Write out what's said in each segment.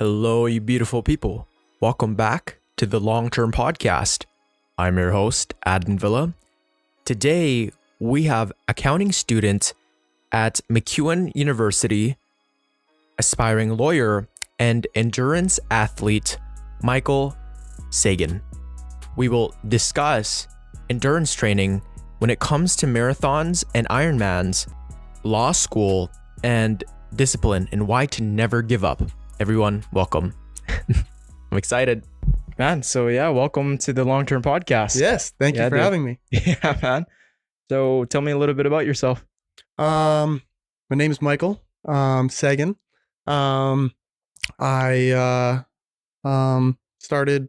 Hello, you beautiful people. Welcome back to the Long-Term Podcast. I'm your host, Adam Villa. Today, we have accounting student at MacEwan University, aspiring lawyer, and endurance athlete, Michael Seguin. We will discuss endurance training when it comes to marathons and Ironmans, law school, and discipline, and why to never give up. Everyone, welcome. I'm excited. Man, so welcome to the Long-Term Podcast. Yes, thank you for having me. Yeah, man. So tell me a little bit about yourself. My name is Michael Seguin. I started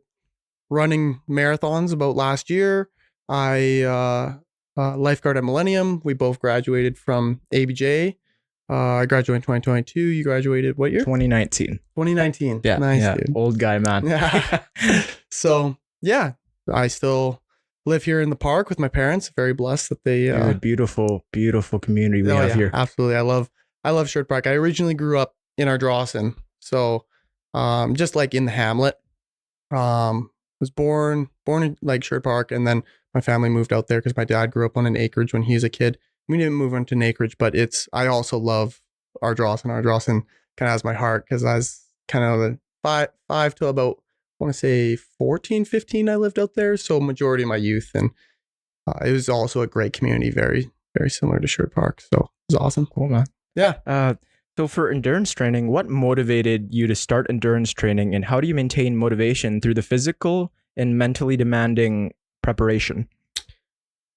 running marathons about last year. I lifeguard at Millennium. We both graduated from ABJ. I graduated in 2022. You graduated what year? 2019. 2019. Yeah, nice, yeah. dude. Old guy, man. Yeah. So I still live here in the park with my parents. Very blessed that they. A beautiful, beautiful community we have here. Absolutely, I love Sherwood Park. I originally grew up in Ardrossan, so just like in the hamlet. Was born in like Sherwood Park, and then my family moved out there because my dad grew up on an acreage when he was a kid. We didn't move into an acreage, but I also love Ardrossan. Ardrossan kind of has my heart because I was kind of five to about, I want to say 14, 15, I lived out there. So majority of my youth, and it was also a great community, very, very similar to Sherwood Park. So it was awesome. Cool, man. Yeah. So for endurance training, what motivated you to start endurance training, and how do you maintain motivation through the physical and mentally demanding preparation?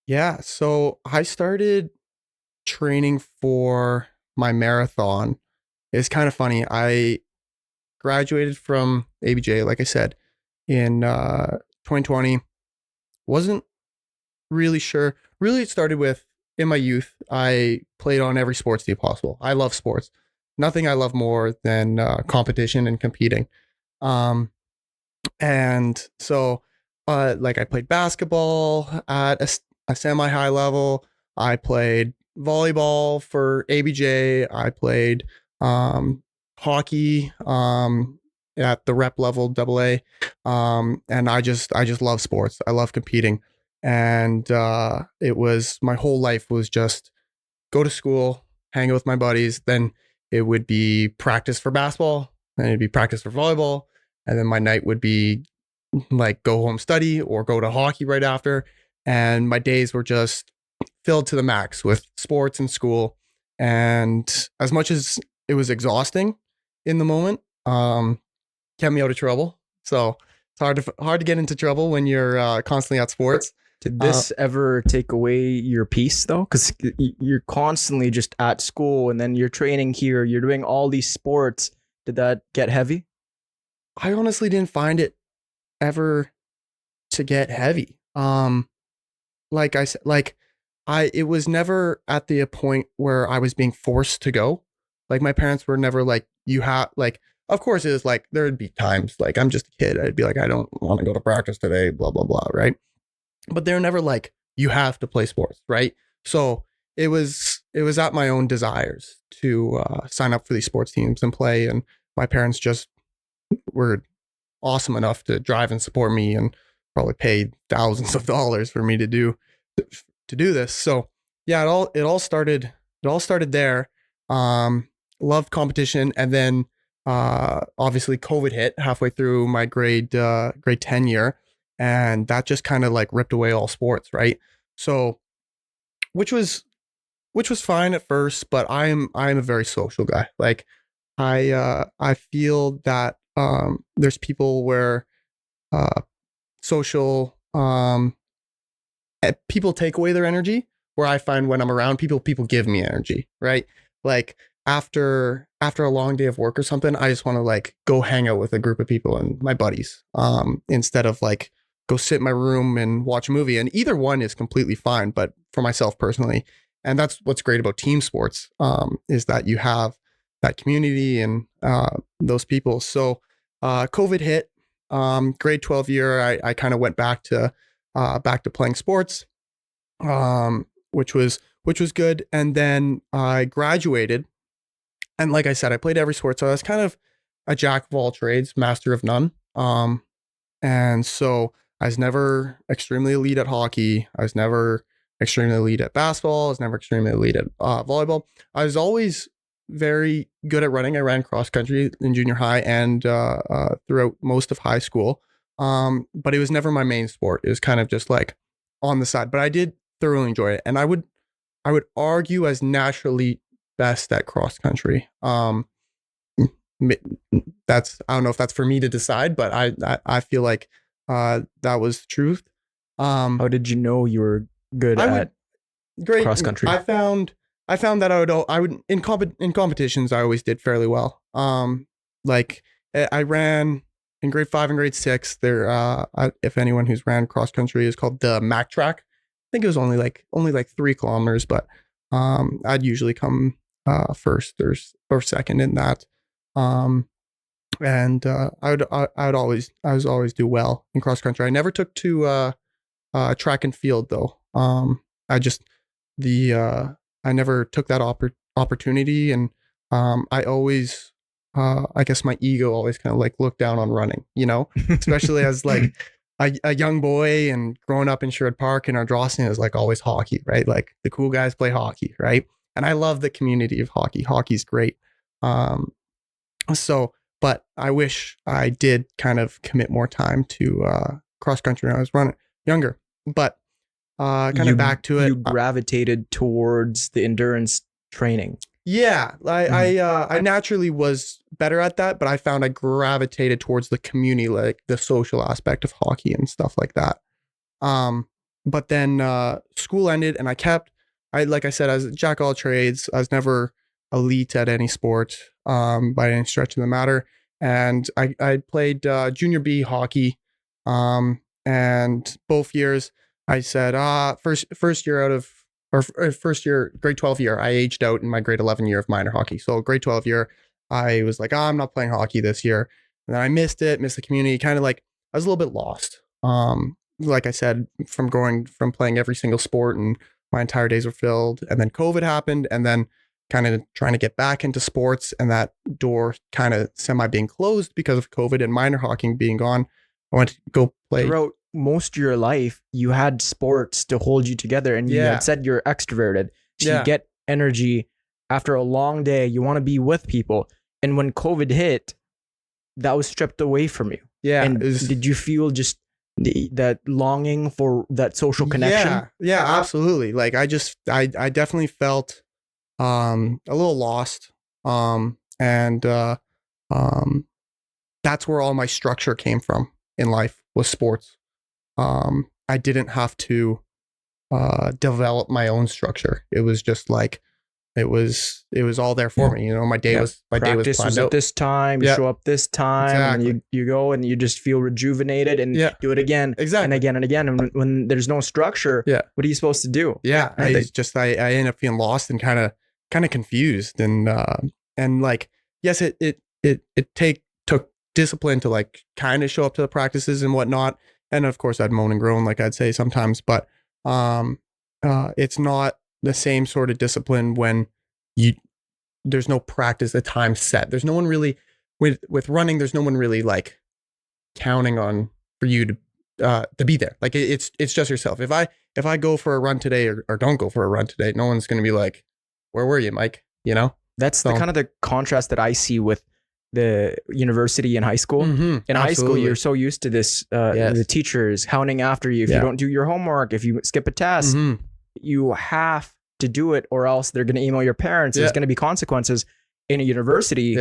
Yeah. So I started training for my marathon. It's kind of funny. I graduated from ABJ, like I said, in 2020. Wasn't really sure. Really, it started with, in my youth, I played on every sports team possible. I love sports. Nothing I love more than competition and competing. And so, like I played basketball at a semi-high level. I played volleyball for ABJ. I played hockey at the rep level, AA. And I just love sports. I love competing. And it was, my whole life was just go to school, hang out with my buddies. Then it would be practice for basketball, and it'd be practice for volleyball. And then my night would be like go home, study, or go to hockey right after. And my days were just filled to the max with sports and school. And as much as it was exhausting in the moment, kept me out of trouble. So it's hard to get into trouble when you're constantly at sports. Did this ever take away your peace though? Because you're constantly just at school, and then you're training here, you're doing all these sports. Did that get heavy? I honestly didn't find it ever to get heavy. Like I said, it was never at the point where I was being forced to go. Like my parents were never like, of course it was like, there'd be times like, I'm just a kid. I'd be like, I don't want to go to practice today, blah, blah, blah. Right. But they're never like, you have to play sports. Right. So it was at my own desires to sign up for these sports teams and play. And my parents just were awesome enough to drive and support me, and probably paid thousands of dollars for me to do this. So yeah, it all started there. Loved competition. And then obviously COVID hit halfway through my grade 10 year, and that just kind of like ripped away all sports, right? So which was fine at first, but I'm a very social guy. Like I feel that there's people where social people take away their energy, where I find when I'm around people give me energy, right? Like after a long day of work or something, I just want to like go hang out with a group of people and my buddies, instead of like go sit in my room and watch a movie. And either one is completely fine, but for myself personally, and that's what's great about team sports, is that you have that community and those people. So COVID hit, grade 12 year, I kind of went back to playing sports, which was good. And then I graduated, and like I said, I played every sport. So I was kind of a jack of all trades, master of none. And so I was never extremely elite at hockey. I was never extremely elite at basketball. I was never extremely elite at volleyball. I was always very good at running. I ran cross country in junior high and throughout most of high school. But it was never my main sport. It was kind of just like on the side. But I did thoroughly enjoy it, and I would argue as naturally best at cross country. That's, I don't know if that's for me to decide, but I feel like that was the truth. How did you know you were good at cross country? I found that I would in competitions I always did fairly well. Like I ran in grade 5 and grade 6 there. If anyone who's ran cross country, is called the Mac track. I think it was only like 3 kilometers, but I'd usually come first or second in that. And I was always do well in cross country. I never took to track and field though. I never took that opportunity, and I always I guess my ego always kind of like looked down on running, especially as like a young boy and growing up in Sherwood Park, and our Drawson is like always hockey, right? Like the cool guys play hockey, right? And I love the community of hockey. Hockey's great. But I wish I did kind of commit more time to cross country when I was running younger. But kind of back to it, you gravitated towards the endurance training. Yeah, I naturally was better at that, but I found I gravitated towards the community, like the social aspect of hockey and stuff like that. But then school ended, and like I said, I was a jack of all trades. I was never elite at any sport by any stretch of the matter. And I played junior B hockey, and both years I said, first year, grade 12 year, I aged out in my grade 11 year of minor hockey. So grade 12 year, I was like, I'm not playing hockey this year. And then I missed the community, kind of like, I was a little bit lost. Like I said, from playing every single sport, and my entire days were filled. And then COVID happened, and then kind of trying to get back into sports, and that door kind of semi being closed because of COVID and minor hockey being gone. I went to go play. Throughout most of your life, you had sports to hold you together, and you had said you're extroverted. So you get energy after a long day. You want to be with people. And when COVID hit, that was stripped away from you. Yeah. And did you feel just that longing for that social connection? Yeah, absolutely. Like I definitely felt a little lost. And that's where all my structure came from in life, was sports. I didn't have to develop my own structure. It was just like it was all there for me. My day was Practice planned was out. At this time. You show up this time, exactly. And you go and you just feel rejuvenated, and do it again, and again and again. And when there's no structure, what are you supposed to do? Yeah, I ended up feeling lost and kind of confused, and like, yes, it took discipline to like kind of show up to the practices and whatnot. And of course I'd moan and groan, like I'd say sometimes, but it's not the same sort of discipline when there's no practice, the time set. There's no one really with running. There's no one really like counting on for you to be there. Like it's just yourself. If I go for a run today or don't go for a run today, no one's going to be like, where were you, Mike? That's the kind of the contrast that I see with the university and high school. Mm-hmm, in high school, you're so used to this, the teachers hounding after you if you don't do your homework, if you skip a test, you have to do it, or else they're going to email your parents. There's going to be consequences. In a university,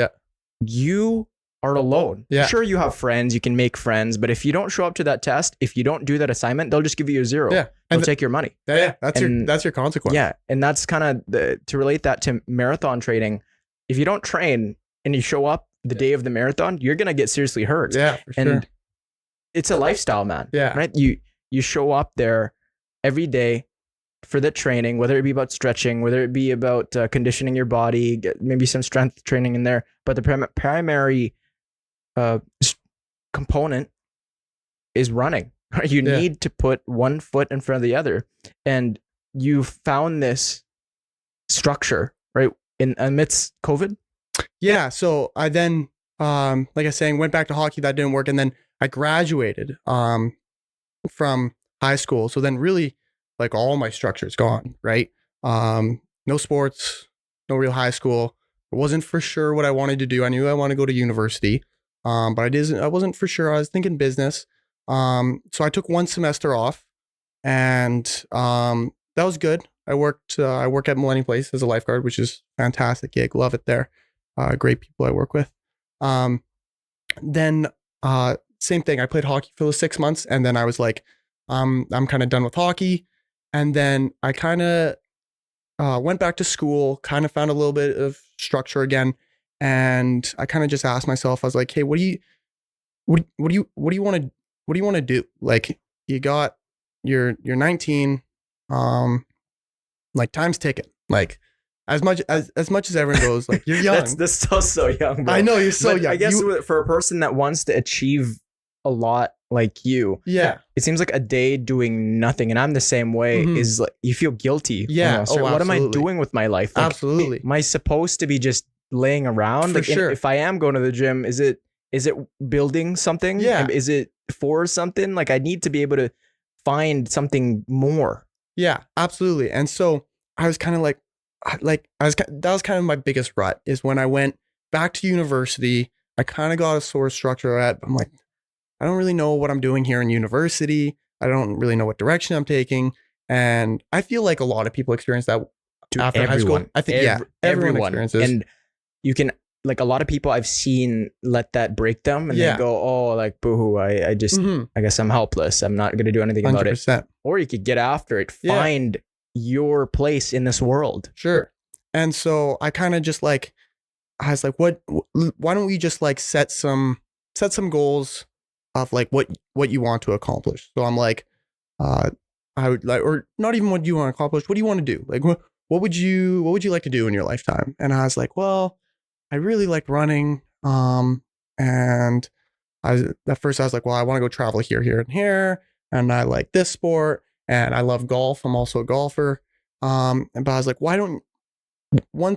you are alone. Sure, you have friends, you can make friends, but if you don't show up to that test, if you don't do that assignment, they'll just give you a 0. They'll take your money. That's your consequence. And that's kind of to relate that to marathon training. If you don't train and you show up the day of the marathon, you're going to get seriously hurt. Yeah, for sure. And it's a lifestyle, man. Yeah. Right? You show up there every day for the training, whether it be about stretching, whether it be about conditioning your body, get maybe some strength training in there. But the primary component is running. Right? You need to put one foot in front of the other. And you found this structure, right, in amidst COVID. Yeah, so I then like I was saying, went back to hockey. That didn't work. And then I graduated from high school. So then really like all my structure is gone, right? No sports, no real high school. I wasn't for sure what I wanted to do. I knew I wanted to go to university, but I wasn't for sure. I was thinking business. So I took one semester off, and that was good. I work at Millennium Place as a lifeguard, which is fantastic gig. Love it there. Great people I work with. Then same thing. I played hockey for the 6 months, and then I was like, I'm kind of done with hockey. And then I kind of went back to school, kind of found a little bit of structure again, and I kind of just asked myself, I was like, hey, what do you want to do? Like, you're 19, like time's ticking. Like as much as everyone goes, like you're young. That's so young, bro. I know you're so young. I guess for a person that wants to achieve a lot like you, yeah, it seems like a day doing nothing, and I'm the same way. Is like you feel guilty. Yeah. Almost, right? What am I doing with my life? Like, absolutely. Am I supposed to be just laying around? For like, sure. If I am going to the gym, is it building something? Yeah. Is it for something? Like I need to be able to find something more. Yeah, absolutely. And so I was kind of like that was kind of my biggest rut, is when I went back to university. I kind of got a sort of structure at. I'm like, I don't really know what I'm doing here in university. I don't really know what direction I'm taking. And I feel like a lot of people experience that after high school. I think, everyone experiences. And you can, like a lot of people I've seen let that break them and they go, oh, like, boohoo, I just, I guess I'm helpless. I'm not going to do anything 100%. About it. Or you could get after it, find your place in this world. Sure. And so I kind of just like, I was like, why don't we just like set some goals of like what you want to accomplish. So I'm like, I would like, or not even what you want to accomplish. What do you want to do? Like, what would you like to do in your lifetime? And I was like, well, I really like running. And at first I was like, well, I want to go travel here, and here. And I like this sport, and I love golf. I'm also a golfer. But I was like, one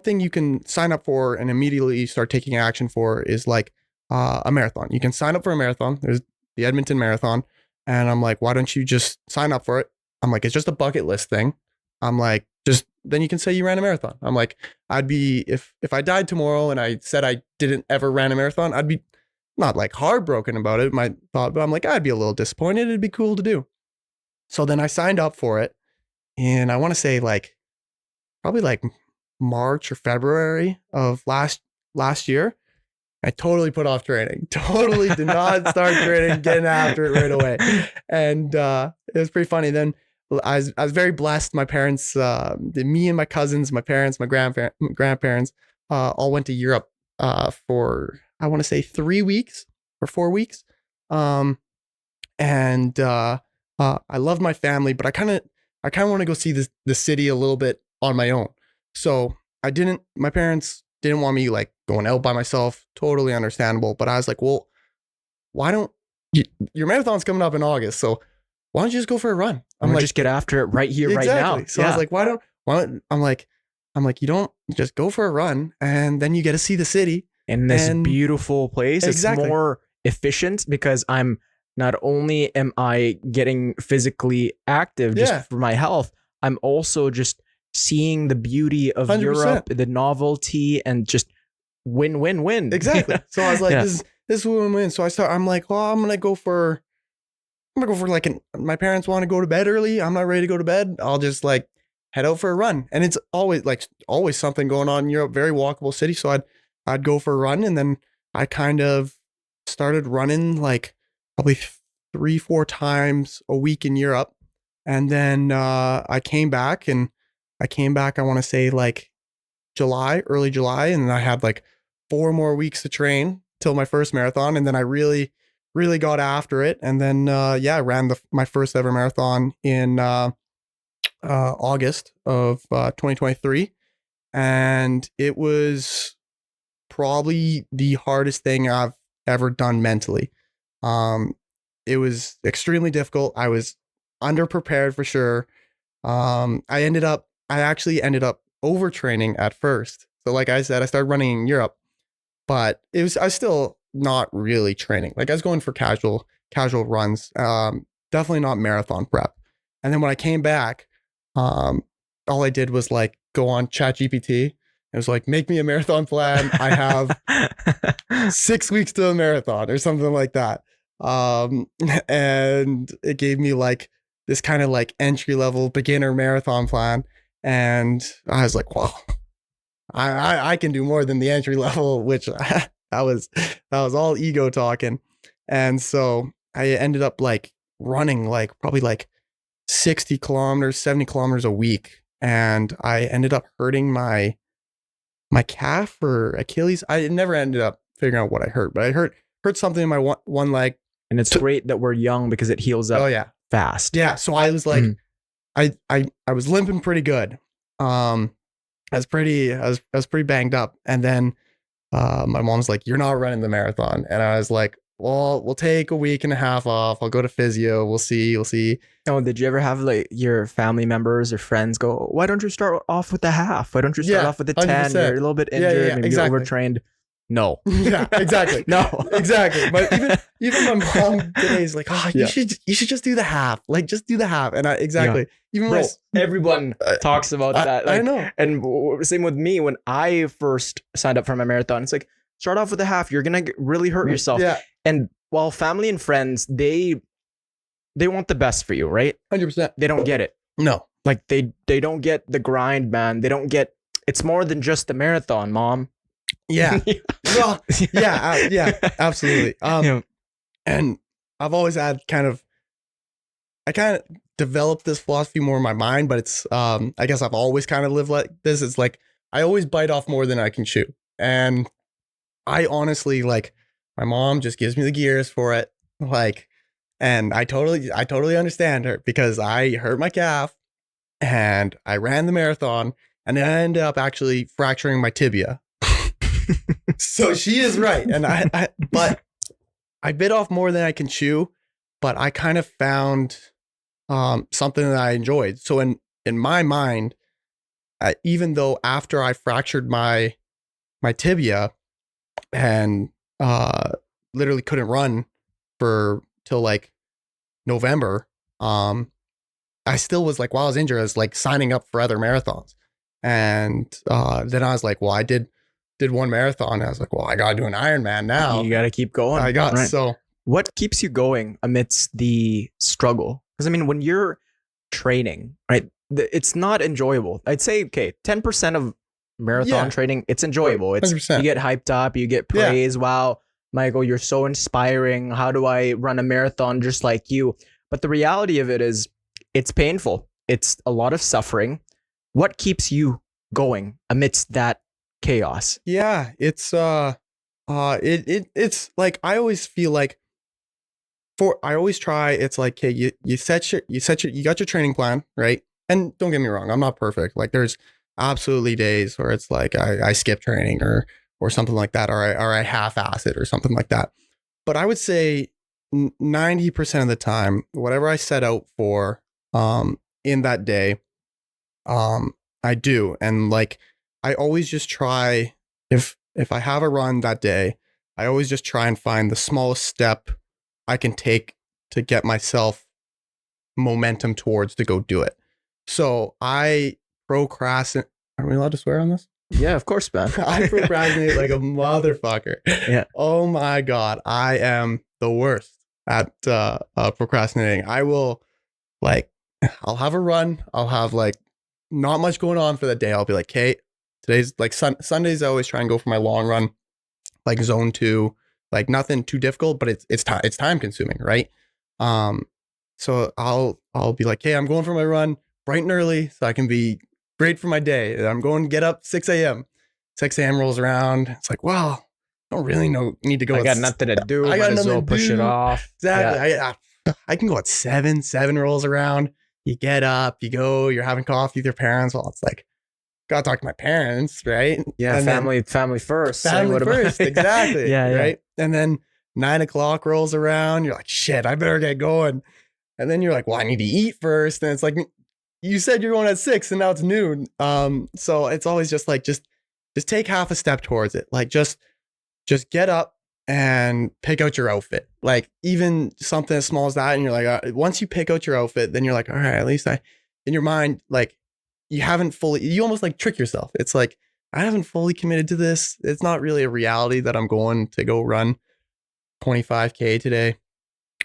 thing you can sign up for and immediately start taking action for is like a marathon. You can sign up for a marathon. There's the Edmonton Marathon. And I'm like, why don't you just sign up for it? I'm like, it's just a bucket list thing. I'm like, then you can say you ran a marathon. I'm like, I'd be, if I died tomorrow and I said I didn't ever ran a marathon, I'd be not like heartbroken about it, my thought, but I'm like, I'd be a little disappointed. It'd be cool to do. So then I signed up for it. And I want to say like, probably like March or February of last year. I totally put off training. Totally did not start training, getting after it right away. And it was pretty funny. Then I was very blessed. My parents, me and my cousins, my parents, my grandparents, all went to Europe for, I want to say 3 weeks or 4 weeks. I love my family, but I kind of want to go see the city a little bit on my own. So my parents didn't want me like going out by myself. Totally understandable. But I was like, well, why don't your marathon's coming up in August. So why don't you just go for a run? I'm like, just get after it right here, right now. So I was like, why don't I'm like, you don't just go for a run and then you get to see the city. In this beautiful place. Exactly. It's more efficient because I'm not only am I getting physically active just for my health, I'm also just seeing the beauty of 100%. Europe, the novelty, and just win. Exactly. So I was like, this is win-win. So I'm like, well, I'm gonna go for like my parents want to go to bed early. I'm not ready to go to bed. I'll just like head out for a run. And it's always something going on in Europe, very walkable city. So I'd go for a run, and then I kind of started running like probably 3-4 times a week in Europe. And then I came back, I want to say like early July. And then I had like 4 more weeks to train till my first marathon. And then I really, really got after it. And then, I ran my first ever marathon in August of 2023. And it was probably the hardest thing I've ever done mentally. It was extremely difficult. I was underprepared for sure. I actually ended up overtraining at first. So like I said, I started running in Europe. but I was still not really training. Like I was going for casual runs, definitely not marathon prep. And then when I came back, all I did was like go on ChatGPT. It was like, make me a marathon plan. I have 6 weeks to a marathon or something like that. And it gave me like this kind of like entry level beginner marathon plan. And I was like, wow, I can do more than the entry level, which that was all ego talking. And so I ended up like running like probably like 60 kilometers, 70 kilometers a week. And I ended up hurting my calf or Achilles. I never ended up figuring out what I hurt, but I hurt something in my one leg. And it's great that we're young because it heals up fast. Yeah. So I was like, I was limping pretty good. I was pretty banged up. And then my mom's like, you're not running the marathon. And I was like, well, we'll take a week and a half off. I'll go to physio. We'll see. Oh, did you ever have like your family members or friends go, why don't you start off with the half? Why don't you start off with the 10? 100%. You're a little bit injured, maybe exactly. You're overtrained. No. Yeah, exactly. No. Exactly. But even my mom today is like, you should just do the half. Like just do the half. And even everyone talks about that. Like, I know. And same with me when I first signed up for my marathon. It's like, start off with a half. You're gonna really hurt yourself. Yeah. And while family and friends, they want the best for you, right? 100%. They don't get it. No. Like they don't get the grind, man. They don't get. It's more than just a marathon, mom. Yeah. Well, yeah, absolutely. And I've always had I kind of developed this philosophy more in my mind, but it's, I guess I've always kind of lived like this. It's like, I always bite off more than I can chew. And I honestly, like, my mom just gives me the gears for it. Like, and I totally understand her because I hurt my calf and I ran the marathon and I ended up actually fracturing my tibia. So she is right. And but I bit off more than I can chew, but I kind of found something that I enjoyed. So in my mind, even though after I fractured my tibia and literally couldn't run till like November, I still was like, while I was injured, I was like signing up for other marathons. And then I was like, well, I did one marathon. I was like, well, I got to do an Ironman now. You got to keep going. So what keeps you going amidst the struggle? Because I mean, when you're training, right, it's not enjoyable. I'd say, okay, 10% of marathon training, it's enjoyable. It's 100%. You get hyped up, you get praise. Yeah. Wow, Michael, you're so inspiring. How do I run a marathon just like you? But the reality of it is it's painful. It's a lot of suffering. What keeps you going amidst that chaos? Yeah, it's it's like, I always feel like I always try, it's like, okay, you got your training plan, right? And don't get me wrong, I'm not perfect. Like there's absolutely days where it's like I skip training or something like that, or I half-ass it or something like that. But I would say 90% of the time, whatever I set out for in that day, I do. And like I always just try, if I have a run that day, I always just try and find the smallest step I can take to get myself momentum towards to go do it. So I procrastinate. Are we allowed to swear on this? Yeah, of course, man. I procrastinate like a motherfucker. Yeah. Oh my God. I am the worst at procrastinating. I will I'll have a run. I'll have like not much going on for that day. I'll be like, okay, today's like Sundays. I always try and go for my long run, like zone 2, like nothing too difficult, but it's time consuming, right? So I'll be like, hey, I'm going for my run bright and early so I can be great for my day. I'm going to get up 6 a.m. 6 a.m. rolls around. It's like, well, I don't really need to go. I got nothing to do. I got nothing to push it off. Exactly. Yeah. I can go at 7 rolls around. You get up, you go, you're having coffee with your parents. Well, it's like, gotta talk to my parents, right? Yeah, and family first. Family first, exactly. Yeah, right. And then 9 o'clock rolls around. You're like, shit, I better get going. And then you're like, well, I need to eat first. And it's like, you said you're going at 6 and now it's noon. So it's always just like, just take half a step towards it. Like just just get up and pick out your outfit. Like even something as small as that. And you're like, once you pick out your outfit, then you're like, all right, at least in your mind, like you almost like trick yourself. It's like, I haven't fully committed to this. It's not really a reality that I'm going to go run 25K today,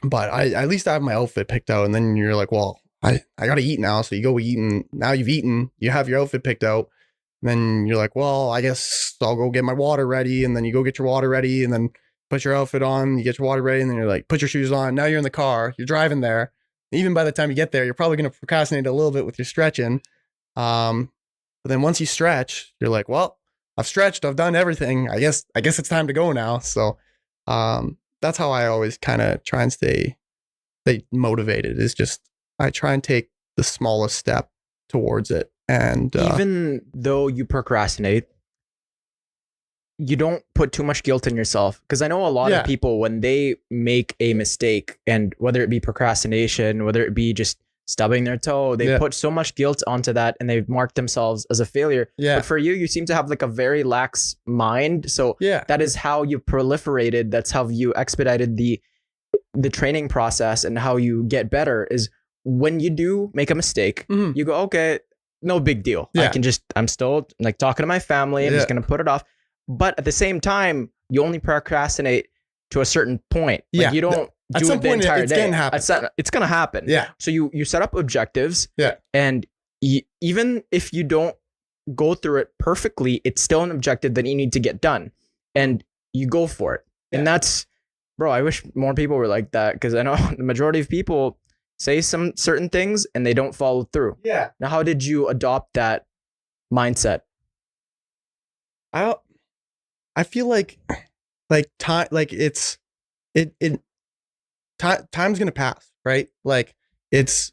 but at least I have my outfit picked out. And then you're like, well, I got to eat now. So you go eat, and now you've eaten, you have your outfit picked out. And then you're like, well, I guess I'll go get my water ready. And then you go get your water ready and then put your outfit on, you get your water ready. And then you're like, put your shoes on. Now you're in the car, you're driving there. Even by the time you get there, you're probably going to procrastinate a little bit with your stretching. But then once you stretch, you're like, well, I've stretched, I've done everything. I guess it's time to go now. So, that's how I always kind of try and stay motivated, is just, I try and take the smallest step towards it. And even though you procrastinate, you don't put too much guilt in yourself. Because I know a lot of people, when they make a mistake, and whether it be procrastination, whether it be just stubbing their toe, they put so much guilt onto that, and they've marked themselves as a failure. But for you seem to have like a very lax mind. So that is how you proliferated. That's how you expedited the training process, and how you get better is when you do make a mistake, you go, okay, no big deal. I'm still like talking to my family. I'm just going to put it off. But at the same time, you only procrastinate to a certain point. Like you don't do it the entire day. It's going to happen. Yeah. So you set up objectives. Yeah. And even if you don't go through it perfectly, it's still an objective that you need to get done, and you go for it. Yeah. And that's, bro, I wish more people were like that, because I know the majority of people say some certain things and they don't follow through. Yeah. Now, how did you adopt that mindset? I feel like time, like time's gonna pass, right? Like it's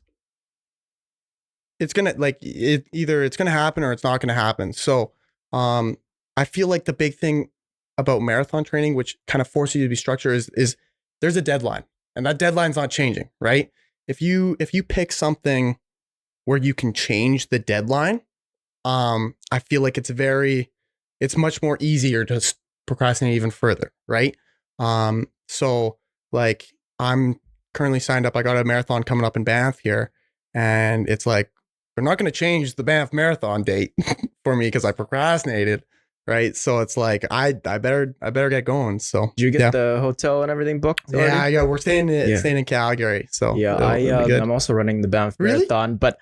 gonna, like, either it's gonna happen or it's not gonna happen. So I feel like the big thing about marathon training, which kind of forces you to be structured, is there's a deadline, and that deadline's not changing, right? If you pick something where you can change the deadline, I feel like it's much more easier to procrastinate even further, right? So like I'm currently signed up. I got a marathon coming up in Banff here, and it's like, they're not going to change the Banff Marathon date for me because I procrastinated, right? So it's like, I better get going. So did you get the hotel and everything booked already? Yeah, we're staying in Calgary. So I'm also running the Banff Marathon, but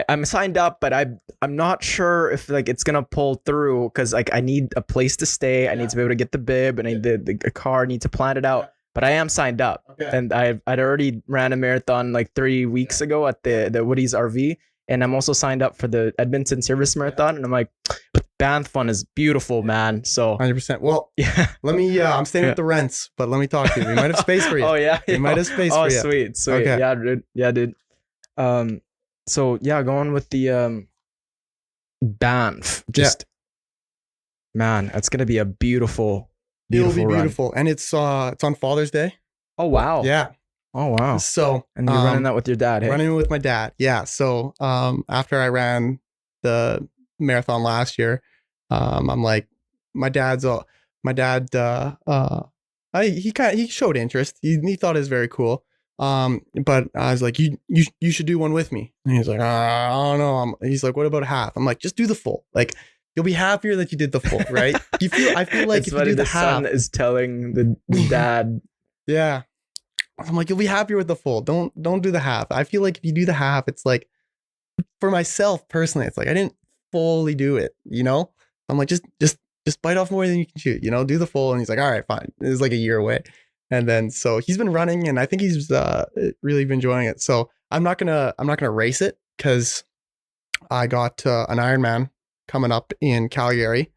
I'm signed up, but I'm not sure if like it's gonna pull through, because like I need a place to stay, I need to be able to get the bib, and I need the car, I need to plan it out. But I am signed up, and I'd already ran a marathon like 3 weeks ago at the Woody's RV, and I'm also signed up for the Edmonton Service Marathon, and I'm like, Banff one is beautiful, man. So 100%. Well, let me. I'm staying with the rents, but let me talk to you. We might have space for you. We might have space for you. Oh, sweet. Okay. Yeah, dude. So going with the Banff, man, that's gonna be a beautiful It'll be beautiful, run. And it's on Father's Day. Oh wow! Yeah. Oh wow! So and you're running that with your dad? Hey? Running with my dad. Yeah. So after I ran the marathon last year, I'm like, my dad he showed interest. He thought it was very cool. But I was like, you should do one with me. And he's like, I don't know. He's like, what about half? I'm like, just do the full. Like, you'll be happier that you did the full, right? I feel like if you do the half, son is telling the dad. Yeah. I'm like, you'll be happier with the full. Don't do the half. I feel like if you do the half, it's like, for myself personally, it's like, I didn't fully do it, you know? I'm like, just bite off more than you can chew, you know, do the full. And he's like, all right, fine. It was like a year away. And then, so he's been running, and I think he's really been enjoying it. So I'm not gonna race it, because I got an Ironman coming up in Calgary,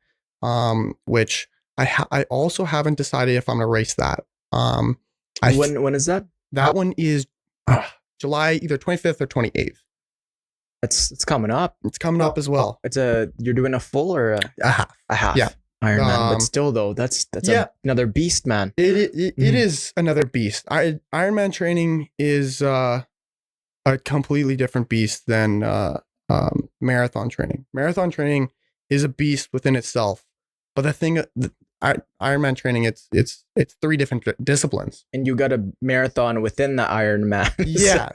which I also haven't decided if I'm gonna race that. When is that? That one is July either 25th or 28th. It's coming up. It's coming up as well. You're doing a full or a half? A half. Yeah. Ironman, but still though, that's another beast, man. It is another beast. Ironman training is a completely different beast than marathon training. Marathon training is a beast within itself. But the thing Ironman training, it's 3 different disciplines. And you got a marathon within the Ironman. Yeah.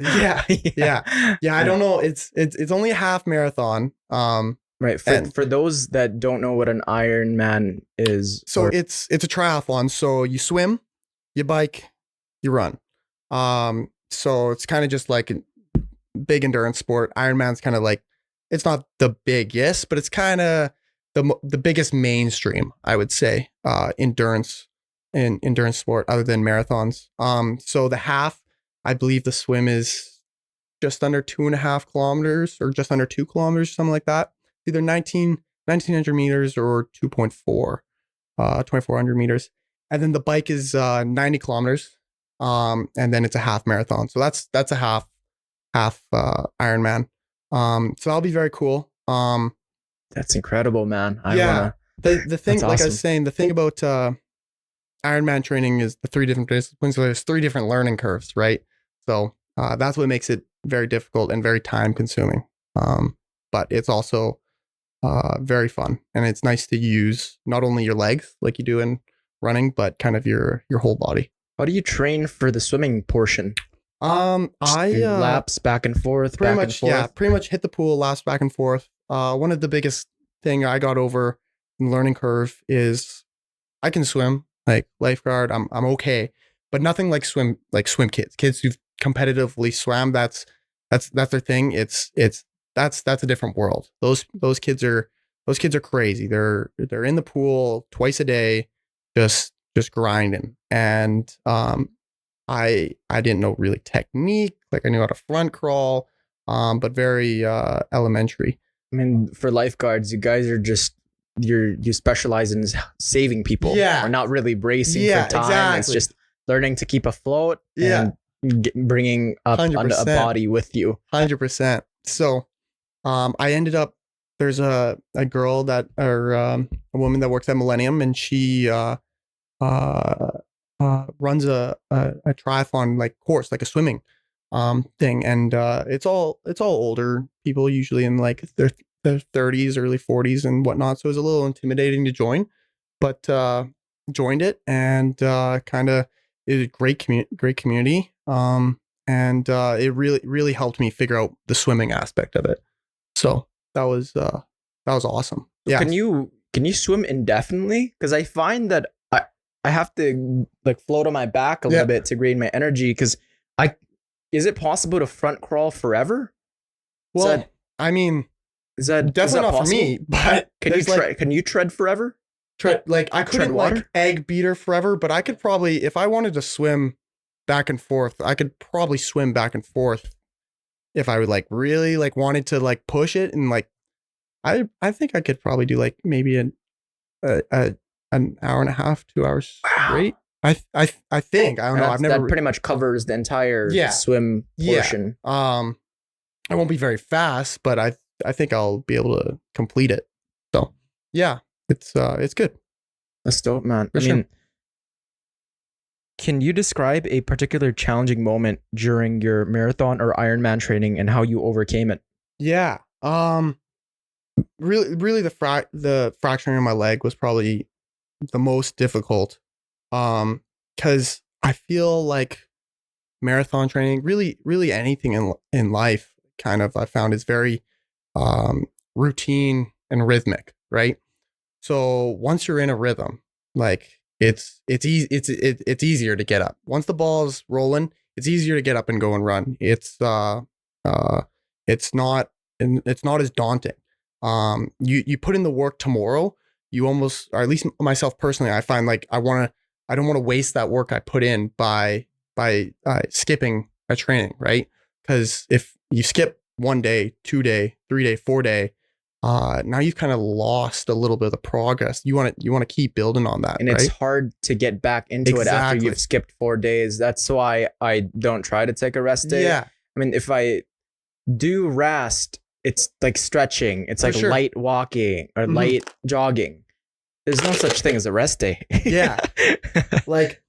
I don't know. It's only a half marathon. Right. For those that don't know what an Ironman is. So it's a triathlon. So you swim, you bike, you run. So it's kind of just like a big endurance sport. Ironman's kind of like, it's not the biggest, but it's kind of the biggest mainstream, I would say, endurance sport other than marathons. So the half, I believe the swim is just under 2.5 kilometers or just under 2 kilometers, something like that. Either 1900 meters or 2,400 meters. And then the bike is 90 kilometers. And then it's a half marathon. So that's a half Ironman. So that'll be very cool. That's incredible, man. The thing, like awesome. I was saying, the thing about Ironman training is the 3 different disciplines. So there's 3 different learning curves, right? So that's what makes it very difficult and very time consuming. But it's also very fun, and it's nice to use not only your legs like you do in running, but kind of your whole body. How do you train for the swimming portion? Laps back and forth, pretty much hit the pool, laps back and forth. One of the biggest thing I got over in the learning curve is I can swim, like lifeguard. I'm okay, but nothing like swim kids who've competitively swam. That's their thing. That's a different world. Those kids are crazy. They're in the pool twice a day, just grinding. And I didn't know really technique. Like I knew how to front crawl, but very elementary. I mean, for lifeguards, you guys are just you specialize in saving people. Yeah, or not really bracing for time. Exactly. It's just learning to keep afloat. And bringing up a body with you. 100%. So, I ended up. There's a girl a woman that works at Millennium, and she runs a triathlon like course, like a swimming thing, and it's all older people, usually in like their 30s, early 40s, and whatnot. So it was a little intimidating to join, but joined it, and kind of is a great community. And it really helped me figure out the swimming aspect of it. So that was awesome. Yeah. Can you swim indefinitely? Because I find that I have to like float on my back a little bit to gain my energy. Because is it possible to front crawl forever? Well, is that definitely not possible for me? But can you tread forever? Like I couldn't like egg beater forever, but I could probably, if I wanted to swim back and forth, I could probably swim back and forth if I would like really like wanted to like push it, and like I think I could probably do like maybe an hour and a half, 2 hours straight. I think, I don't know. That pretty much covers the entire swim portion. I won't be very fast, but I think I'll be able to complete it. So yeah, it's good. That's dope, man. Can you describe a particular challenging moment during your marathon or Ironman training and how you overcame it? Yeah. Really the fracturing of my leg was probably the most difficult. Cause I feel like marathon training, really anything in life kind of, I found is very, routine and rhythmic, right? So once you're in a rhythm, like it's easier to get up. Once the ball's rolling, it's easier to get up and go and run. It's not as daunting. You put in the work tomorrow, you almost, or at least myself personally, I find like I don't want to waste that work I put in by skipping a training, right? Because if you skip 1 day, 2 day, 3 day, 4 day, now you've kind of lost a little bit of the progress. You want to keep building on that, and right? It's hard to get back into it after you've skipped 4 days. That's why I don't try to take a rest day. Yeah, I mean, if I do rest, it's like stretching. It's like light walking or light jogging. There's no such thing as a rest day. Yeah, like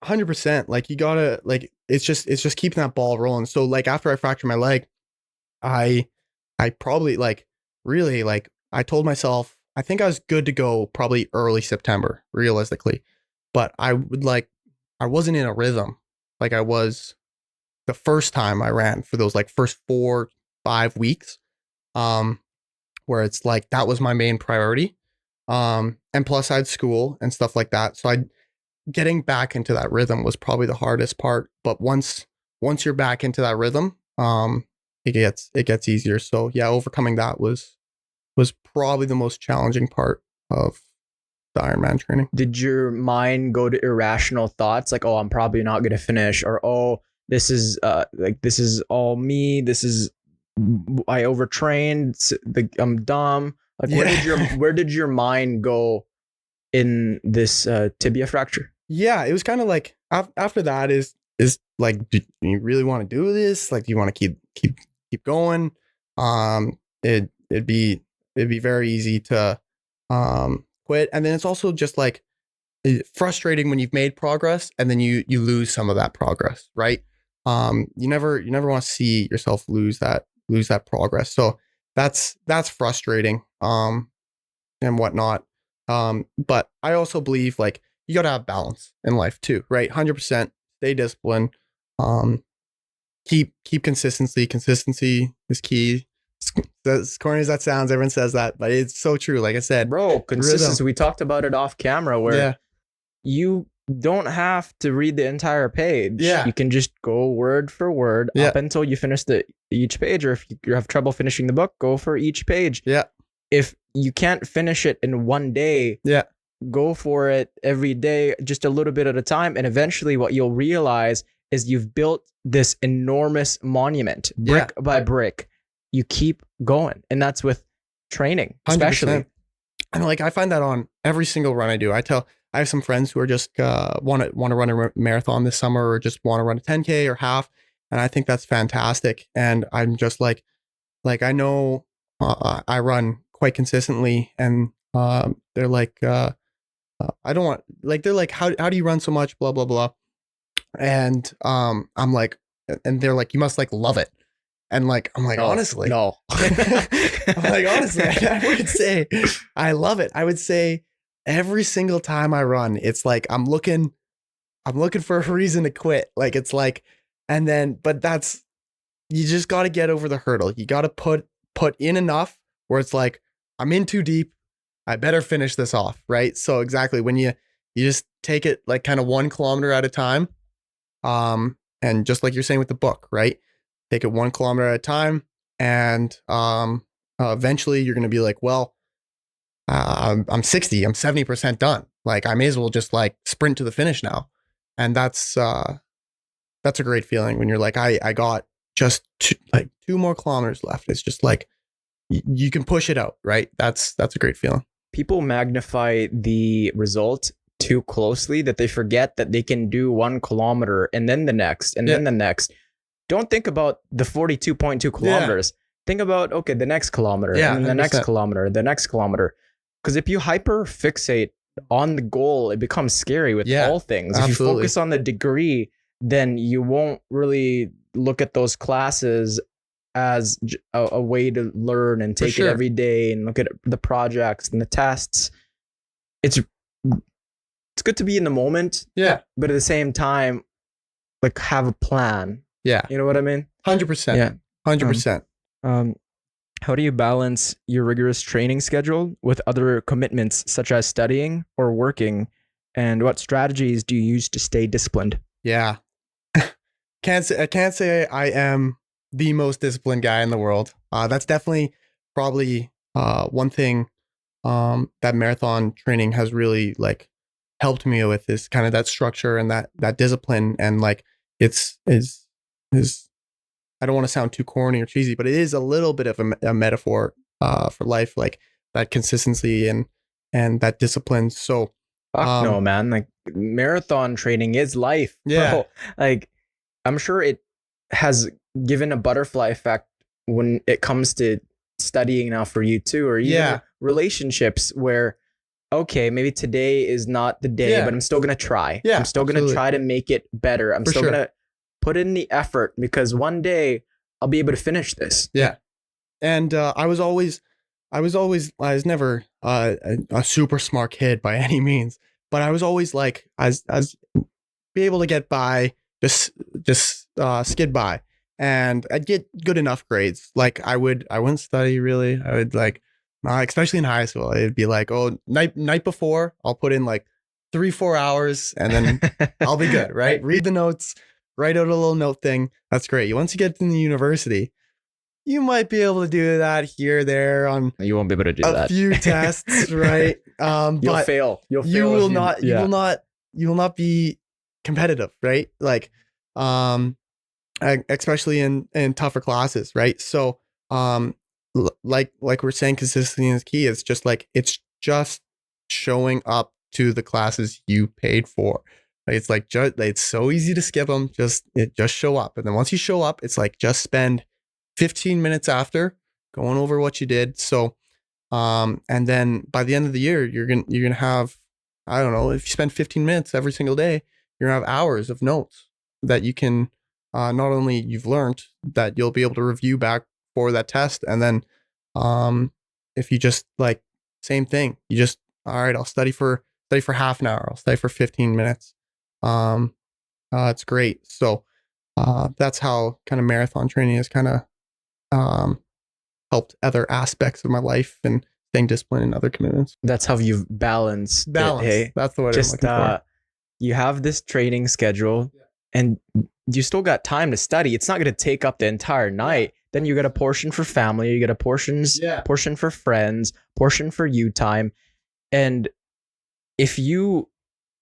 100%. Like you gotta like it's just keeping that ball rolling. So like after I fractured my leg, I probably like really like I told myself I think I was good to go probably early September, realistically. But I wasn't in a rhythm like I was the first time I ran for those like first 4-5 weeks. Where it's like that was my main priority. And plus I had school and stuff like that. So getting back into that rhythm was probably the hardest part. But once you're back into that rhythm, it gets easier. So yeah, overcoming that was probably the most challenging part of the Ironman training. Did your mind go to irrational thoughts like, oh, I'm probably not going to finish, or oh, this is all me. I overtrained. I'm dumb. Like, where did your mind go in this tibia fracture? Yeah, it was kind of like after that is like, do you really want to do this? Like, do you want to keep going? It'd be very easy to quit, and then it's also just like frustrating when you've made progress and then you lose some of that progress, right? You never want to see yourself lose that progress. So that's frustrating and whatnot. But I also believe like you got to have balance in life too, right? 100%. Stay disciplined. Keep consistency. Consistency is key. As corny as that sounds, everyone says that, but it's so true. Like I said, bro, consistency. Rhythm. We talked about it off camera where you don't have to read the entire page. Yeah. You can just go word for word up until you finish each page. Or if you have trouble finishing the book, go for each page. Yeah. If you can't finish it in one day, go for it every day, just a little bit at a time. And eventually what you'll realize is you've built this enormous monument, brick by brick. You keep going. And that's with training, especially. 100%. And like, I find that on every single run I do. I have some friends who are just want to run a marathon this summer, or just want to run a 10K or half. And I think that's fantastic. And I'm just like I know I run quite consistently, and they're like, I don't want, like, they're like, how do you run so much? Blah, blah, blah. And I'm like, and they're like, you must like love it. And like, I'm like, honestly, no. I'm like, honestly, I would say I love it. I would say every single time I run, it's like, I'm looking for a reason to quit. Like, it's like, and then, but you just got to get over the hurdle. You got to put in enough where it's like, I'm in too deep. I better finish this off. Right. So exactly, when you just take it like kind of 1 kilometer at a time. And just like you're saying with the book, right? Take it 1 kilometer at a time. And, eventually you're going to be like, well, I'm 60, I'm 70% done. Like, I may as well just like sprint to the finish now. And that's a great feeling when you're like, I got just 2 more kilometers left. It's just like, you can push it out, right? That's a great feeling. People magnify the result too closely that they forget that they can do 1 kilometer and then the next and then the next. Don't think about the 42.2 kilometers. Think about, okay, the next kilometer and then the 100%. The next kilometer. Because if you hyper fixate on the goal, it becomes scary with all things. Absolutely. If you focus on the degree, then you won't really look at those classes as a way to learn and take it every day and look at the projects and the tests. It's good to be in the moment. Yeah. But at the same time, like, have a plan. Yeah. You know what I mean? 100%. Yeah. 100%. How do you balance your rigorous training schedule with other commitments such as studying or working? And what strategies do you use to stay disciplined? Yeah. I can't say I am the most disciplined guy in the world. That's definitely probably one thing that marathon training has really like helped me with, is kind of that structure and that discipline. And like, is I don't want to sound too corny or cheesy, but it is a little bit of a metaphor for life, like that consistency and that discipline. So no, man, like, marathon training is life. Yeah. Bro. Like, I'm sure it has given a butterfly effect when it comes to studying now for you too, or even relationships where, okay, maybe today is not the day, but I'm still going to try. Yeah, I'm still going to try to make it better. I'm still going to put in the effort, because one day I'll be able to finish this. Yeah. And I was always I was never a super smart kid by any means, but I was always like, I was be able to get by, just skid by, and I'd get good enough grades. Like I wouldn't study really. I would like, especially in high school, it'd be like, oh, night before, I'll put in like 3-4 hours, and then I'll be good. Right, read the notes, write out a little note thing. That's great. Once you get in the university, you might be able to do that here, there on. You won't be able to do a few tests, right? You'll but fail. You will not. You will not be competitive, right? Like, especially in tougher classes, right? So, like we're saying, consistency is key. It's just showing up to the classes you paid for. It's like it's so easy to skip them. Just show up, and then once you show up, it's like just spend 15 minutes after going over what you did. So, and then by the end of the year, you're gonna have, I don't know, if you spend 15 minutes every single day, you're gonna have hours of notes that you can, not only you've learned, that you'll be able to review back for that test. And then, if you just like, same thing, you just, all right, I'll study for half an hour. I'll study for 15 minutes. It's great. So, that's how kind of marathon training has kind of, helped other aspects of my life and staying disciplined in other commitments. That's how you've balanced. Hey, that's the word I'm looking for. You have this training schedule, and you still got time to study. It's not going to take up the entire night. Then you get a portion for family, you get a portion for friends, portion for you time. And if you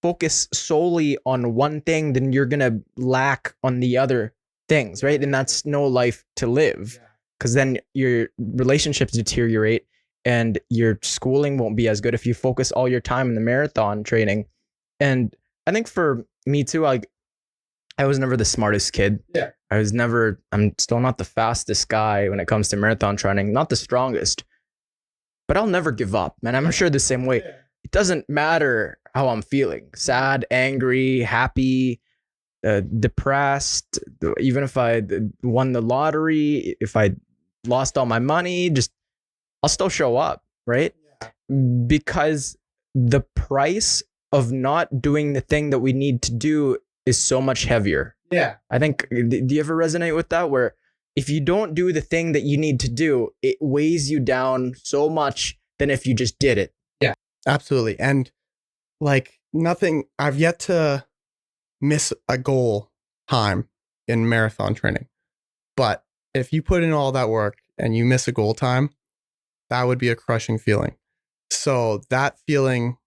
focus solely on one thing, then you're going to lack on the other things, right? And that's no life to live, because then your relationships deteriorate and your schooling won't be as good if you focus all your time in the marathon training. And I think for me too, I was never the smartest kid. I'm still not the fastest guy when it comes to marathon training, not the strongest, but I'll never give up, man. I'm sure the same way. It doesn't matter how I'm feeling, sad, angry, happy, depressed, even if I won the lottery, if I lost all my money, I'll still show up, right? Because the price of not doing the thing that we need to do is so much heavier. I think, do you ever resonate with that? Where if you don't do the thing that you need to do, it weighs you down so much than if you just did it. Absolutely. And like nothing, I've yet to miss a goal time in marathon training. But if you put in all that work and you miss a goal time, that would be a crushing feeling. So that feeling,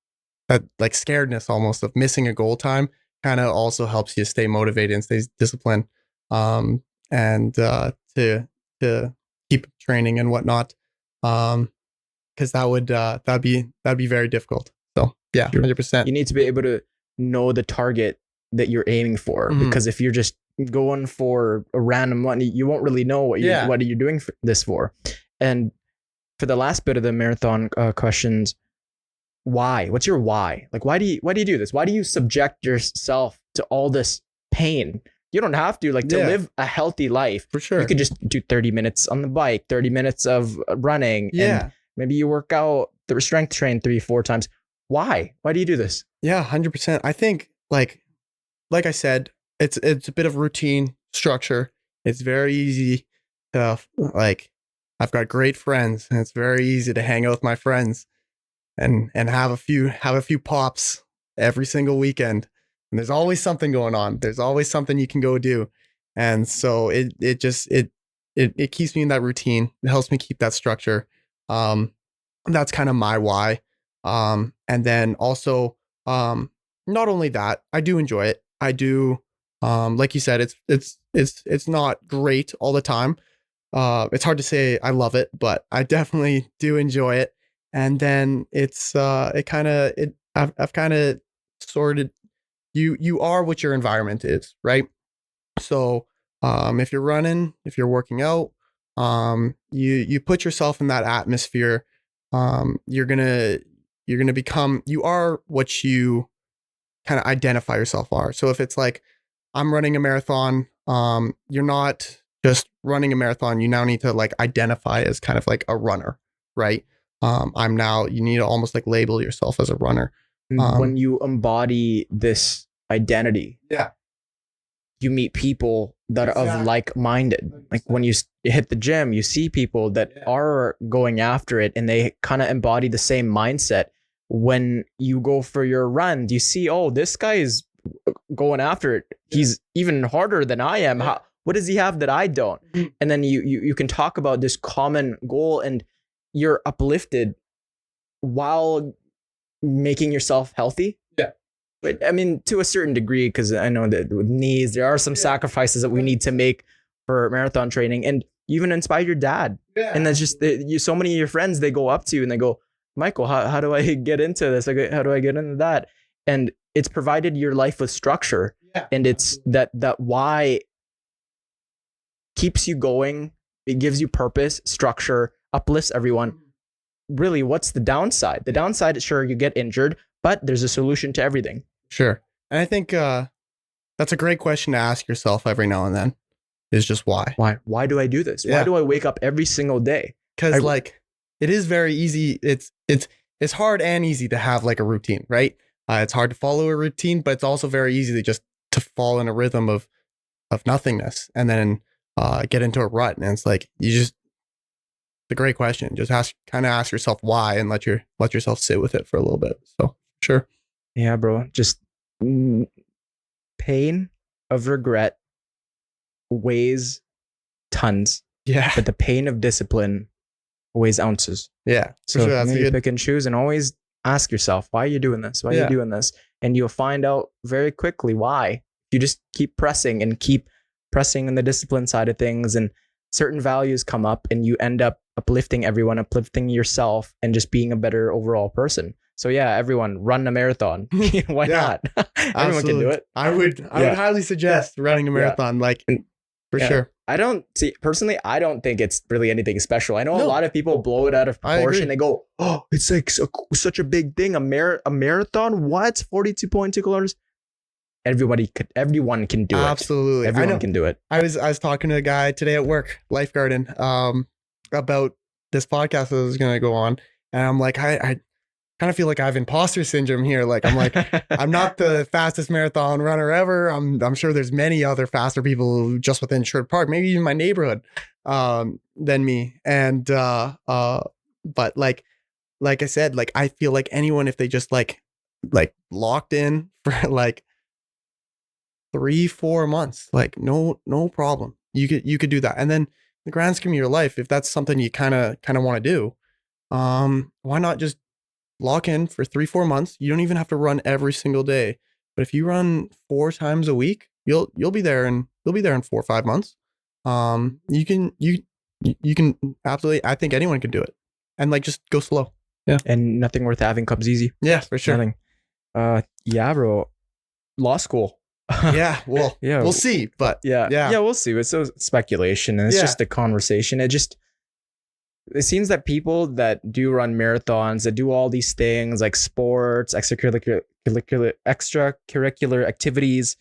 that like scaredness almost of missing a goal time, kind of also helps you stay motivated and stay disciplined, and to keep training and whatnot. Because that'd be very difficult. So yeah, 100%. You need to be able to know the target that you're aiming for, because if you're just going for a random one, you won't really know what you're doing this for. And for the last bit of the marathon questions, why? What's your why? Like, why do you do this? Why do you subject yourself to all this pain? You don't have to, to live a healthy life. For sure. You could just do 30 minutes on the bike, 30 minutes of running. And maybe you work out, the strength train 3-4 times. Why? Why do you do this? Yeah, 100%. I think like I said, it's a bit of routine structure. It's very easy to I've got great friends, and it's very easy to hang out with my friends and have a few pops every single weekend. And there's always something going on. There's always something you can go do. And so it keeps me in that routine. It helps me keep that structure. That's kind of my why. And then also, not only that, I do enjoy it. I do, like you said, it's not great all the time. It's hard to say I love it, but I definitely do enjoy it. And then I've kind of sorted, you are what your environment is, right? So, if you're running, if you're working out, you put yourself in that atmosphere. You're gonna become, you are what you kind of identify yourself are. So if it's like, I'm running a marathon, you're not just running a marathon. You now need to like identify as kind of like a runner, right? I'm now, you need to almost like label yourself as a runner. When you embody this identity, you meet people that are of like-minded. Like when you hit the gym, you see people that are going after it and they kind of embody the same mindset. When you go for your run, you see, oh, this guy is going after it. He's even harder than I am. What does he have that I don't? And then you can talk about this common goal and you're uplifted while making yourself healthy. But I mean, to a certain degree, because I know that with knees, there are some sacrifices that we need to make for marathon training. And you even inspire your dad. And that's just, so many of your friends, they go up to you and they go, Michael, how do I get into this? Like, how do I get into that? And it's provided your life with structure. And it's that why keeps you going. It gives you purpose, structure, uplifts everyone. Really, what's the downside? The downside is, sure, you get injured, but there's a solution to everything. Sure. And I think that's a great question to ask yourself every now and then, is just why. Why do I do this? Why do I wake up every single day? Because like, it is very easy. It's hard and easy to have like a routine, right? It's hard to follow a routine, but it's also very easy to fall in a rhythm of nothingness and then get into a rut. And it's like, it's a great question. Just ask yourself why and let yourself sit with it for a little bit. So sure. Yeah, bro. Just pain of regret weighs tons. Yeah. But the pain of discipline weighs ounces. Yeah. So sure, that's you pick and choose and always ask yourself, why are you doing this? Why are you doing this? And you'll find out very quickly why. You just keep pressing on the discipline side of things, and certain values come up and you end up uplifting everyone, uplifting yourself, and just being a better overall person. So yeah, everyone run a marathon. Why not? Everyone can do it. I would highly suggest running a marathon, like for sure. I don't think it's really anything special. I know a lot of people blow it out of proportion. They go, oh, it's like such a big thing. A marathon? What? 42.2 kilometers? Everyone can do it. Absolutely. Everyone can do it. I was talking to a guy today at work, lifeguarding, about this podcast that I was going to go on. And I'm like, I kind of feel like I have imposter syndrome here. Like, I'm like, I'm not the fastest marathon runner ever. I'm sure there's many other faster people just within Sherwood Park, maybe even my neighborhood, than me. And, but like I said, like, I feel like anyone, if they just like locked in for like 3-4 months, like no problem. You could do that. And then the grand scheme of your life, if that's something you kind of want to do, why not just lock in for 3-4 months? You don't even have to run every single day, but if you run 4 times a week, you'll be there in 4 or 5 months. You can absolutely, I think anyone can do it, and like just go slow. Yeah. And nothing worth having comes easy. Yeah, for sure. Nothing. Yeah, bro. Law school. Yeah, well, we'll see, but yeah, we'll see. It's so speculation, and it's just a conversation. It seems that people that do run marathons, that do all these things like sports, extracurricular activities,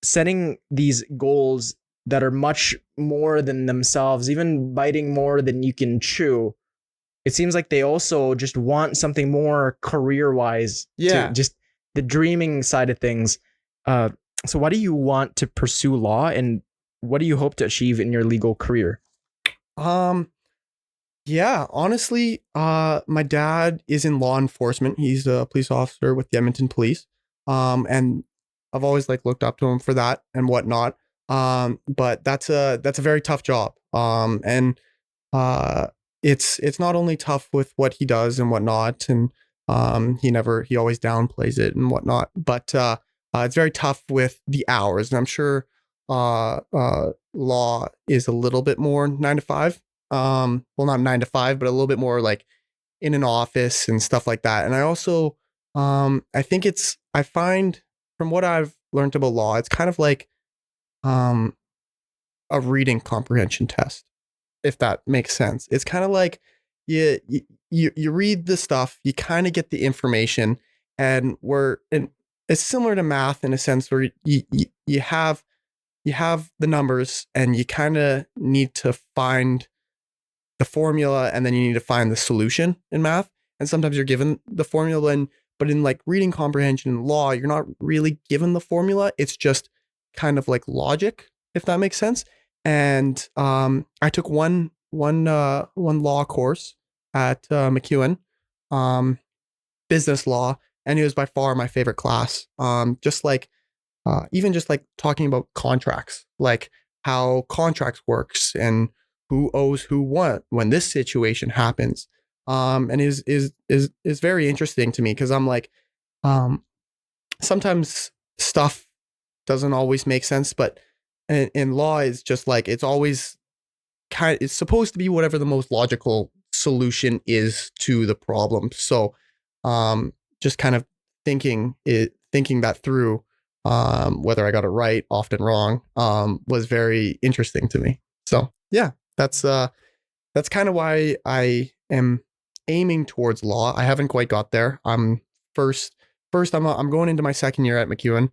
setting these goals that are much more than themselves, even biting more than you can chew. It seems like they also just want something more career-wise. Yeah. Just the dreaming side of things. So why do you want to pursue law, and what do you hope to achieve in your legal career? Yeah, honestly, my dad is in law enforcement. He's a police officer with the Edmonton Police. And I've always like looked up to him for that and whatnot. But that's a very tough job. And it's not only tough with what he does and whatnot, and he always downplays it and whatnot, but it's very tough with the hours. And I'm sure law is a little bit more 9 to 5. Well, not 9 to 5, but a little bit more like in an office and stuff like that. And I also, I find from what I've learned about law, it's kind of like a reading comprehension test, if that makes sense. It's kind of like you read the stuff, you kind of get the information, and it's similar to math in a sense where you have the numbers and you kind of need to find the formula, and then you need to find the solution in math. And sometimes you're given the formula, but in like reading comprehension and law, you're not really given the formula. It's just kind of like logic, if that makes sense. And I took one law course at MacEwan, business law, and it was by far my favorite class. Just like even just like talking about contracts, like how contracts works and who owes who what when this situation happens. And is very interesting to me because I'm like, sometimes stuff doesn't always make sense, but in law is just like it's always it's supposed to be whatever the most logical solution is to the problem. So just kind of thinking that through, whether I got it right, often wrong, was very interesting to me. So yeah, that's kind of why I am aiming towards law. I haven't quite got there. I'm going into my second year at MacEwan.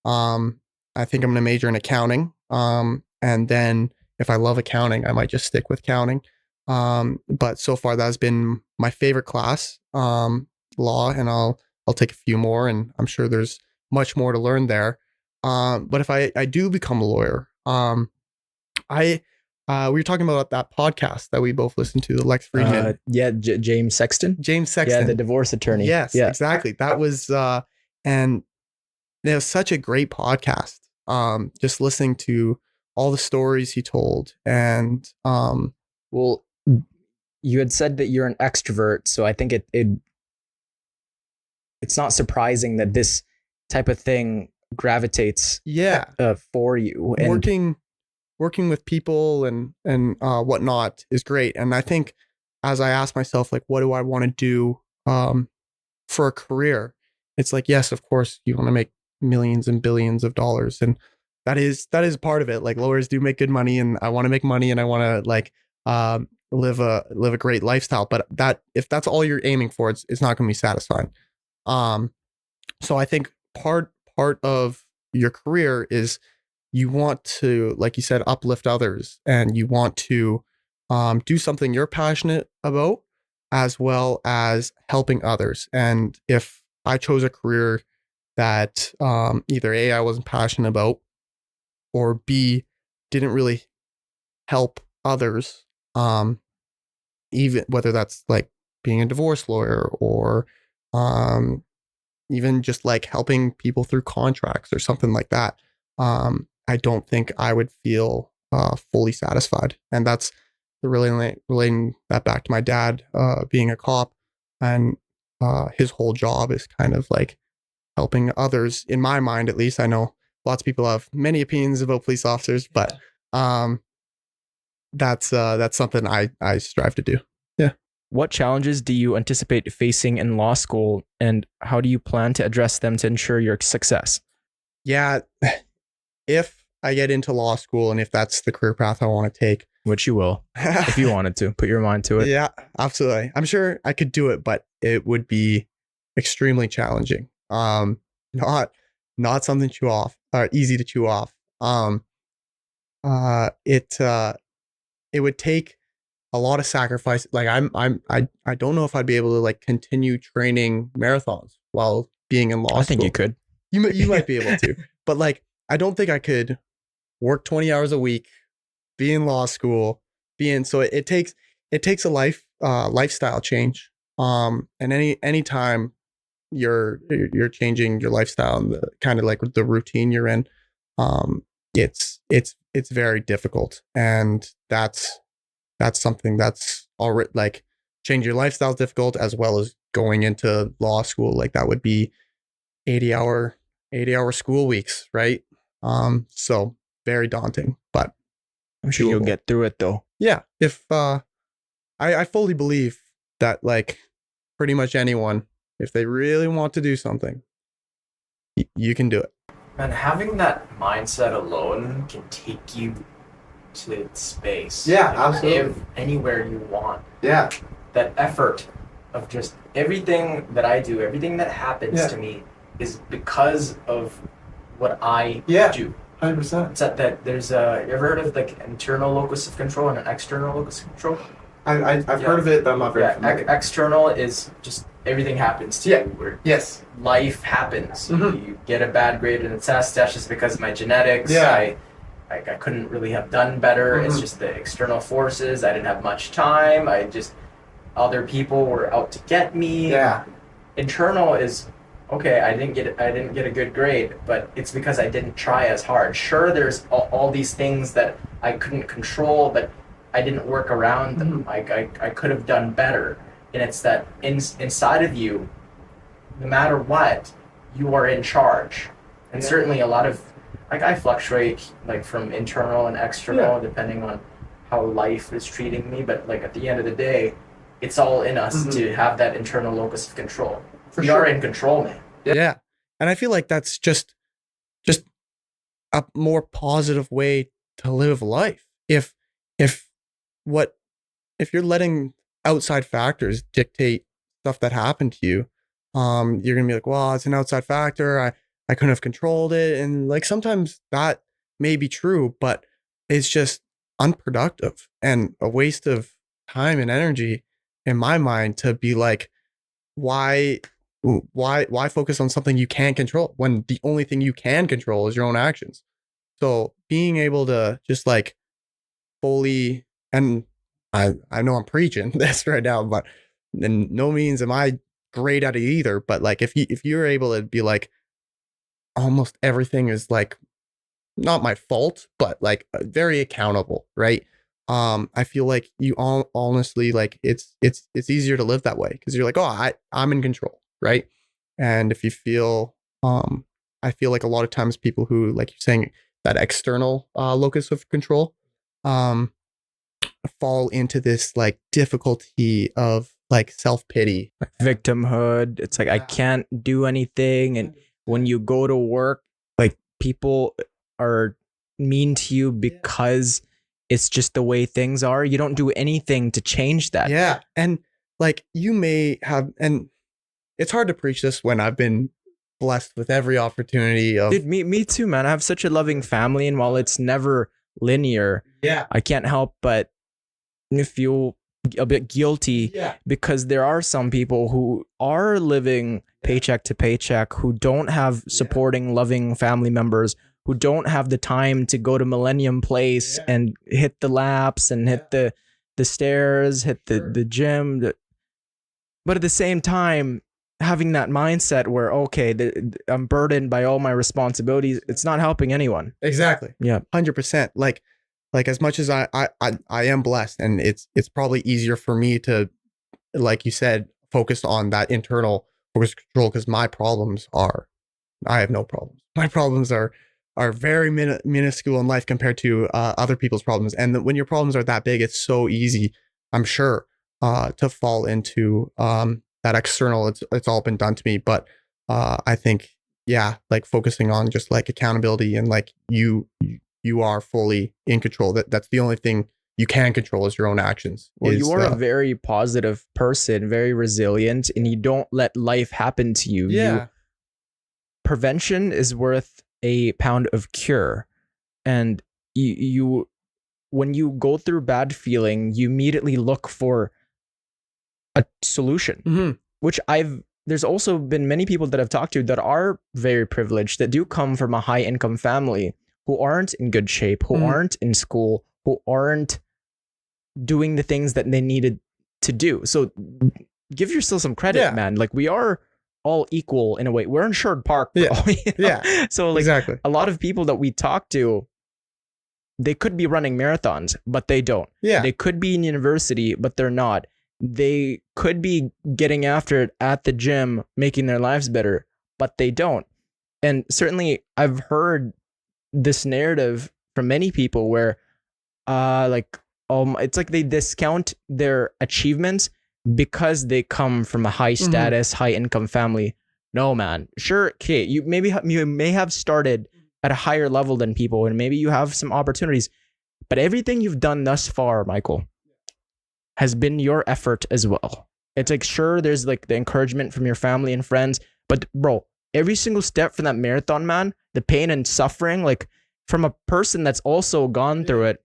I think I'm going to major in accounting. And then if I love accounting, I might just stick with accounting. But so far that's been my favorite class, law, and I'll take a few more, and I'm sure there's much more to learn there. But if I do become a lawyer, we were talking about that podcast that we both listened to, the Lex Friedman. James Sexton. Yeah, the divorce attorney. Yes, exactly. That was, and it was such a great podcast. Just listening to all the stories he told, and well, you had said that you're an extrovert, so I think it's not surprising that this type of thing gravitates for you. And working with people and whatnot is great. And I think as I ask myself, like, what do I want to do for a career? It's like, yes, of course, you want to make millions and billions of dollars, and that is part of it. Like, lawyers do make good money, and I want to make money, and I want to like live a great lifestyle. But if that's all you're aiming for, it's not going to be satisfying. So I think part of your career is you want to, like you said, uplift others, and you want to do something you're passionate about, as well as helping others. And if I chose a career that either A, I wasn't passionate about, or B, didn't really help others, even whether that's like being a divorce lawyer or even just like helping people through contracts or something like that, I don't think I would feel fully satisfied. And that's relating that back to my dad being a cop, and his whole job is kind of like helping others. In my mind, at least, I know lots of people have many opinions about police officers, but that's something I strive to do. Yeah. What challenges do you anticipate facing in law school, and how do you plan to address them to ensure your success? Yeah, if I get into law school and if that's the career path I want to take, which you will, if you wanted to put your mind to it. Yeah, absolutely. I'm sure I could do it, but it would be extremely challenging. Not something easy to chew off. It would take a lot of sacrifice. Like I don't know if I'd be able to like continue training marathons while being in law school. I think you could. You might be able to, but like I don't think I could work 20 hours a week, be in law school, so it takes a lifestyle change. And any time you're changing your lifestyle and the kind of like the routine you're in, it's very difficult. And that's something that's already like changing your lifestyle is difficult, as well as going into law school. Like that would be 80-hour school weeks, right? So very daunting, but I'm sure you'll get through it though. Yeah. If I fully believe that like pretty much anyone, if they really want to do something, you can do it. And having that mindset alone can take you to space. Yeah, absolutely. Anywhere you want. Yeah. That effort of just everything that I do, everything that happens to me is because of what I do. 100%. It's that there's you ever heard of like internal locus of control and an external locus of control? I've heard of it, but I'm not very familiar. External is just everything happens to you. Yes. Life happens. You get a bad grade in a test. That's just because of my genetics. Yeah. I couldn't really have done better. It's just the external forces. I didn't have much time. Other people were out to get me. Yeah. Internal is, okay, I didn't get a good grade, but it's because I didn't try as hard. Sure, there's all these things that I couldn't control, but I didn't work around them. I could have done better. And it's that inside of you, no matter what, you are in charge. And certainly a lot of, I fluctuate from internal and external depending on how life is treating me. But at the end of the day, it's all in us to have that internal locus of control. We are in control, man. Yeah. And I feel like that's just a more positive way to live life. If you're letting outside factors dictate stuff that happened to you, you're gonna be like, well, it's an outside factor. I couldn't have controlled it. And sometimes that may be true, but it's just unproductive and a waste of time and energy in my mind to be like, why focus on something you can't control when the only thing you can control is your own actions? So being able to just fully, and I know I'm preaching this right now, but in no means am I great at it either. But if you're able to be almost everything is not my fault, but very accountable, right? I feel like you all honestly it's easier to live that way because you're I'm in control, right? And if you feel I feel like a lot of times people who, like you're saying, that external locus of control fall into this difficulty of self-pity, victimhood. It's I can't do anything. And when you go to work, people are mean to you because it's just the way things are. You don't do anything to change that. Yeah. And you may have, and it's hard to preach this when I've been blessed with every opportunity of. Dude, me too, man. I have such a loving family, and while it's never linear, I can't help but feel a bit guilty because there are some people who are living paycheck to paycheck, who don't have supporting, loving family members, who don't have the time to go to Millennium Place and hit the laps and hit the stairs, hit the gym. But at the same time, having that mindset where, okay, I'm burdened by all my responsibilities, it's not helping anyone. Exactly. Yeah. 100%. Like as much as I am blessed, and it's probably easier for me to, like you said, focus on that internal focus control, because I have no problems. My problems are very minuscule in life compared to other people's problems. And when your problems are that big, it's so easy, I'm sure, to fall into that external. It's all been done to me. But I think, focusing on just accountability and you are fully in control. That's the only thing you can control is your own actions. Well, you are a very positive person, very resilient, and you don't let life happen to you. Yeah. Prevention is worth a pound of cure. And you when you go through bad feeling, you immediately look for a solution, which there's also been many people that I've talked to that are very privileged, that do come from a high income family, who aren't in good shape, who aren't in school, who aren't doing the things that they needed to do. So give yourself some credit, man. We are all equal in a way. We're in Sherwood Park, bro. So exactly. A lot of people that we talk to, they could be running marathons, but they don't. Yeah. They could be in university, but they're not. They could be getting after it at the gym, making their lives better, but they don't. And certainly I've heard this narrative from many people where it's they discount their achievements because they come from a high status, high income family. No, man. Sure, okay, you may have started at a higher level than people, and maybe you have some opportunities, but everything you've done thus far, Michael, has been your effort as well. It's sure, there's the encouragement from your family and friends, but bro, every single step from that marathon, man, the pain and suffering, from a person that's also gone through it,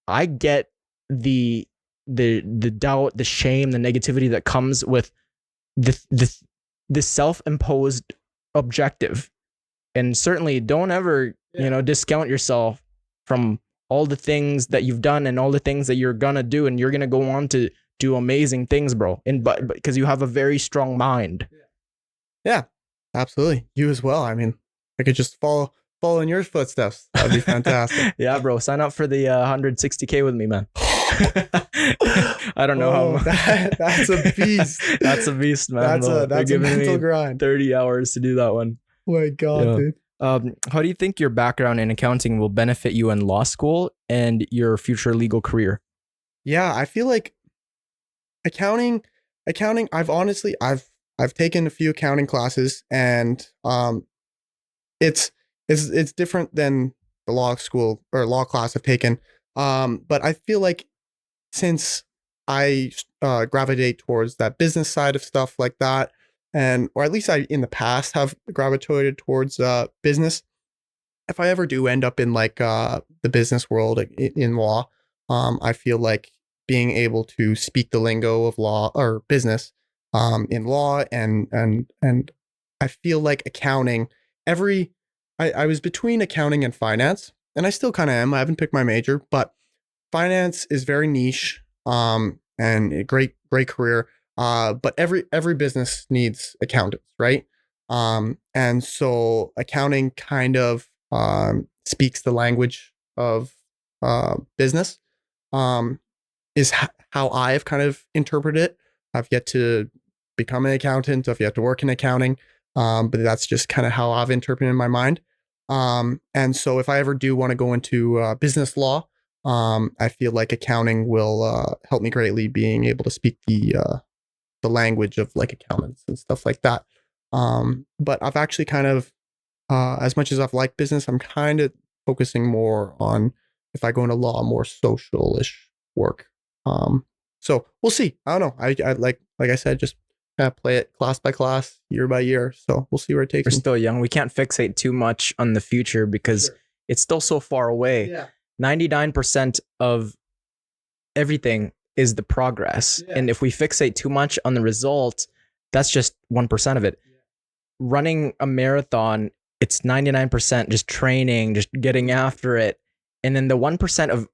I get the the doubt, the shame, the negativity that comes with the self-imposed objective. And certainly don't ever, discount yourself from all the things that you've done and all the things that you're gonna do, and you're gonna go on to do amazing things, bro. And but because you have a very strong mind. Yeah, absolutely. You as well. I mean, I could just follow in your footsteps. That'd be fantastic. Yeah, bro. Sign up for the 160K with me, man. I don't know how. That's a beast. That's a beast, man. That's a mental grind. 30 hours to do that one. Oh my God, dude. How do you think your background in accounting will benefit you in law school and your future legal career? Yeah, I feel like accounting. I've taken a few accounting classes, and it's different than the law school or law class I've taken. But I feel like since I gravitate towards that business side of stuff like that, or at least I in the past have gravitated towards business. If I ever do end up in like the business world in law, I feel like being able to speak the lingo of law or business in law and I feel like accounting. I was between accounting and finance, and I still kind of am. I haven't picked my major, but finance is very niche and a great career. But every business needs accountants, right? And so accounting kind of speaks the language of business. Is how I've kind of interpreted it. I've yet to become an accountant. I've yet to work in accounting. But that's just kind of how I've interpreted in my mind. And so if I ever do want to go into business law, I feel like accounting will help me greatly, being able to speak the language of like accountants and stuff like that. But I've actually kind of, as much as I've liked business, I'm kind of focusing more on, if I go into law, more social-ish work. So we'll see. I don't know. I like I said, just kind of play it class by class, year by year. So we'll see where it takes me. We're still young. We can't fixate too much on the future because it's still so far away. Yeah. 99% of everything is the progress. Yeah. And if we fixate too much on the result, that's just 1% of it. Yeah. Running a marathon, it's 99% just training, just getting after it. And then the 1% of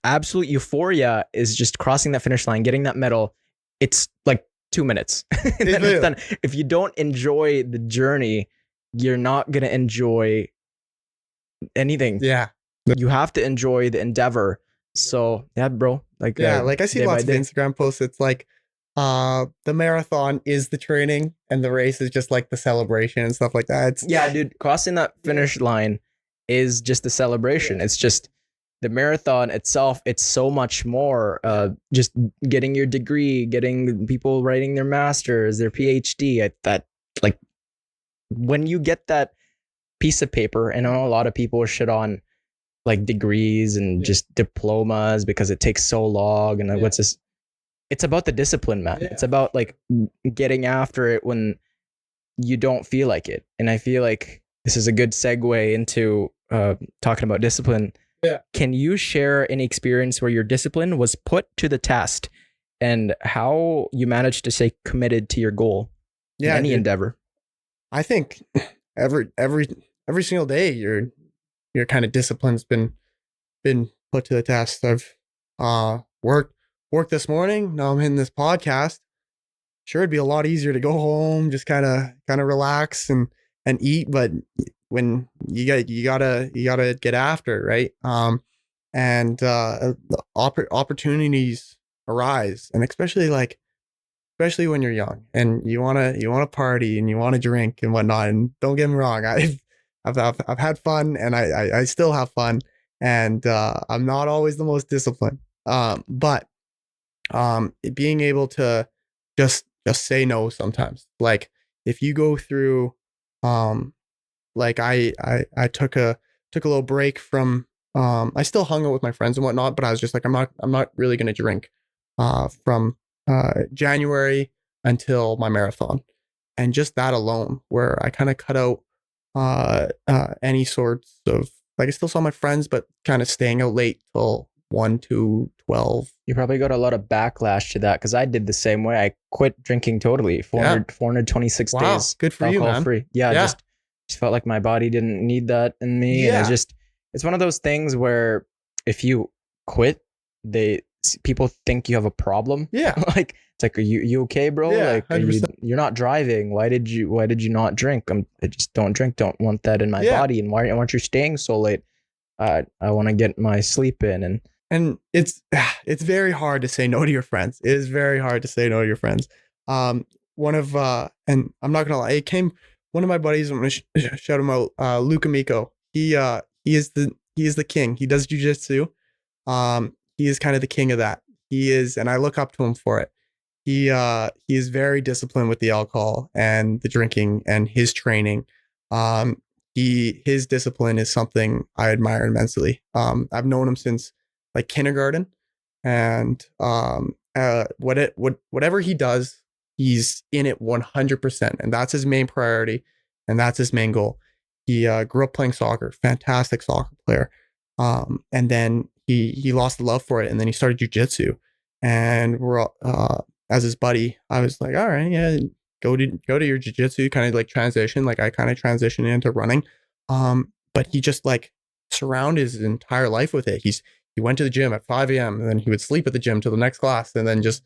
absolute euphoria is just crossing that finish line, getting that medal. It's like 2 minutes. And then it's done. If you don't enjoy the journey, you're not going to enjoy anything. Yeah. You have to enjoy the endeavor. So yeah, bro. Like I see lots of Instagram posts. It's like the marathon is the training and the race is just like the celebration and stuff like that. Yeah, dude, crossing that finish line is just the celebration. It's just the marathon itself. It's so much more. Just getting your degree, getting people writing their masters, their PhD. That like when you get that piece of paper, and I know a lot of people shit on like degrees and just diplomas because it takes so long. And like, what's this? It's about the discipline, man. Yeah. It's about like getting after it when you don't feel like it. And I feel like this is a good segue into talking about discipline. Yeah. Can you share any experience where your discipline was put to the test and how you managed to stay committed to your goal in any endeavor? I think every single day your kind of discipline's been put to the test. I've worked this morning. Now I'm hitting this podcast. Sure, it'd be a lot easier to go home, just kind of relax and eat, but when you gotta get after it, right? And opportunities arise, and especially when you're young and you wanna party and you wanna drink and whatnot. And don't get me wrong, I've had fun, and I still have fun, and I'm not always the most disciplined. But being able to just say no sometimes. Like if you go through, like I took a little break from, I still hung out with my friends and whatnot, but I was just like, I'm not really gonna drink from January until my marathon, and just that alone, where I kind of cut out any sorts of, like, I still saw my friends, but kind of staying out late till 1 to 12. You probably got a lot of backlash to that because I did the same way. I quit drinking totally. 426 days. Good for you, man. Free. Yeah. Just felt like my body didn't need that in me. Yeah. And it's one of those things where if you quit, people think you have a problem. Yeah. Like, it's like, are you okay, bro? Yeah, like, you're not driving. Why did you not drink? I just don't drink. Don't want that in my body. And why aren't you staying so late? I want to get my sleep in. And it's very hard to say no to your friends. It is very hard to say no to your friends. And I'm not gonna lie, one of my buddies, I'm gonna shout him out, Luca Miko. He is the king. He does jujitsu. He is kind of the king of that. He is, and I look up to him for it. He is very disciplined with the alcohol and the drinking and his training. His discipline is something I admire immensely. I've known him since like kindergarten, and whatever he does, he's in it 100%, and that's his main priority, and that's his main goal. He grew up playing soccer, fantastic soccer player, and then he lost the love for it, and then he started jujitsu, and as his buddy, I was like, all right, yeah, go to your jujitsu, kind of like transition, like I kind of transitioned into running, but he just like surrounded his entire life with it. He went to the gym at 5 a.m. and then he would sleep at the gym till the next class, and then he'd just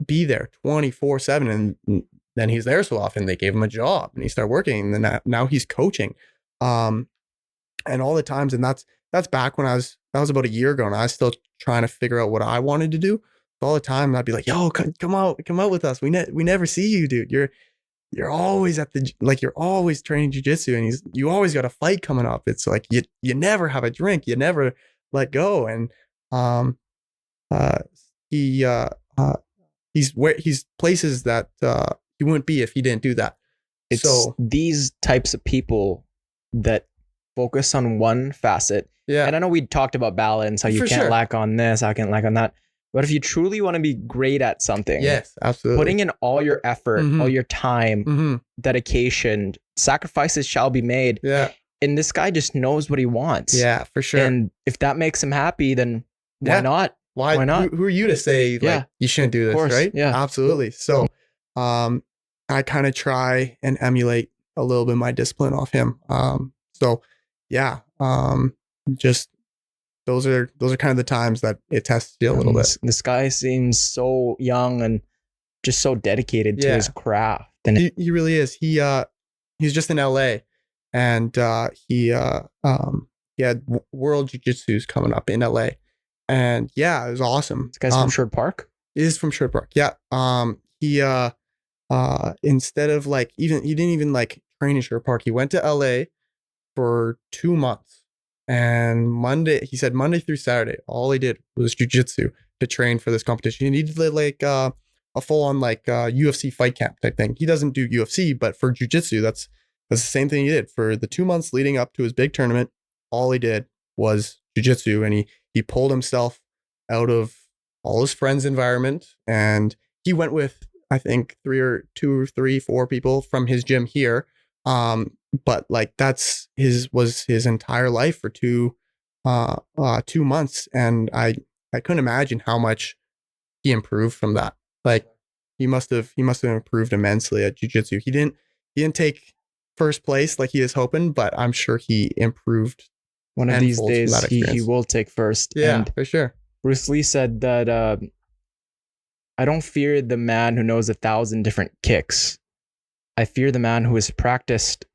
be there 24/7. And then he's there so often they gave him a job and he started working, and then now he's coaching. And all the times, and that's back when that was about a year ago, and I was still trying to figure out what I wanted to do. So all the time I'd be like, yo, come out with us. We never see you, dude. You're always you're always training jiu-jitsu, and you always got a fight coming up. It's like you never have a drink, you never let go. And he's places that he wouldn't be if he didn't do that. It's these types of people that focus on one facet. Yeah. And I know we talked about balance, how you can't lack on this, I can't lack on that. But if you truly want to be great at something, yes, absolutely, putting in all your effort, all your time, dedication, sacrifices shall be made. Yeah. And this guy just knows what he wants. Yeah, for sure. And if that makes him happy, then why not? Why not? Who are you to say like you shouldn't do this, right? Yeah, absolutely. So, I kind of try and emulate a little bit of my discipline off him. Just those are kind of the times that it tests you a little bit. This guy seems so young and just so dedicated to his craft. And he really is. He's just in LA, and he had World Jiu-Jitsu's coming up in LA, and it was awesome. This guy's from Sherwood Park? He is from Sherwood Park. Yeah. He instead of he didn't even like train in Sherwood Park. He went to LA for 2 months. And he said Monday through Saturday, all he did was jujitsu to train for this competition. He did like a full on UFC fight camp type thing. He doesn't do UFC, but for jujitsu, that's the same thing he did for the 2 months leading up to his big tournament. All he did was jujitsu, and he pulled himself out of all his friends' environment, and he went with I think 4 people from his gym here. But like was his entire life for 2 months, and I couldn't imagine how much he improved from that. Like he must have improved immensely at jiu-jitsu. He didn't take first place like he was hoping, but I'm sure he improved. One of these days he will take first. Yeah, and for sure. Bruce Lee said that I don't fear the man who knows 1,000 different kicks. I fear the man who has practiced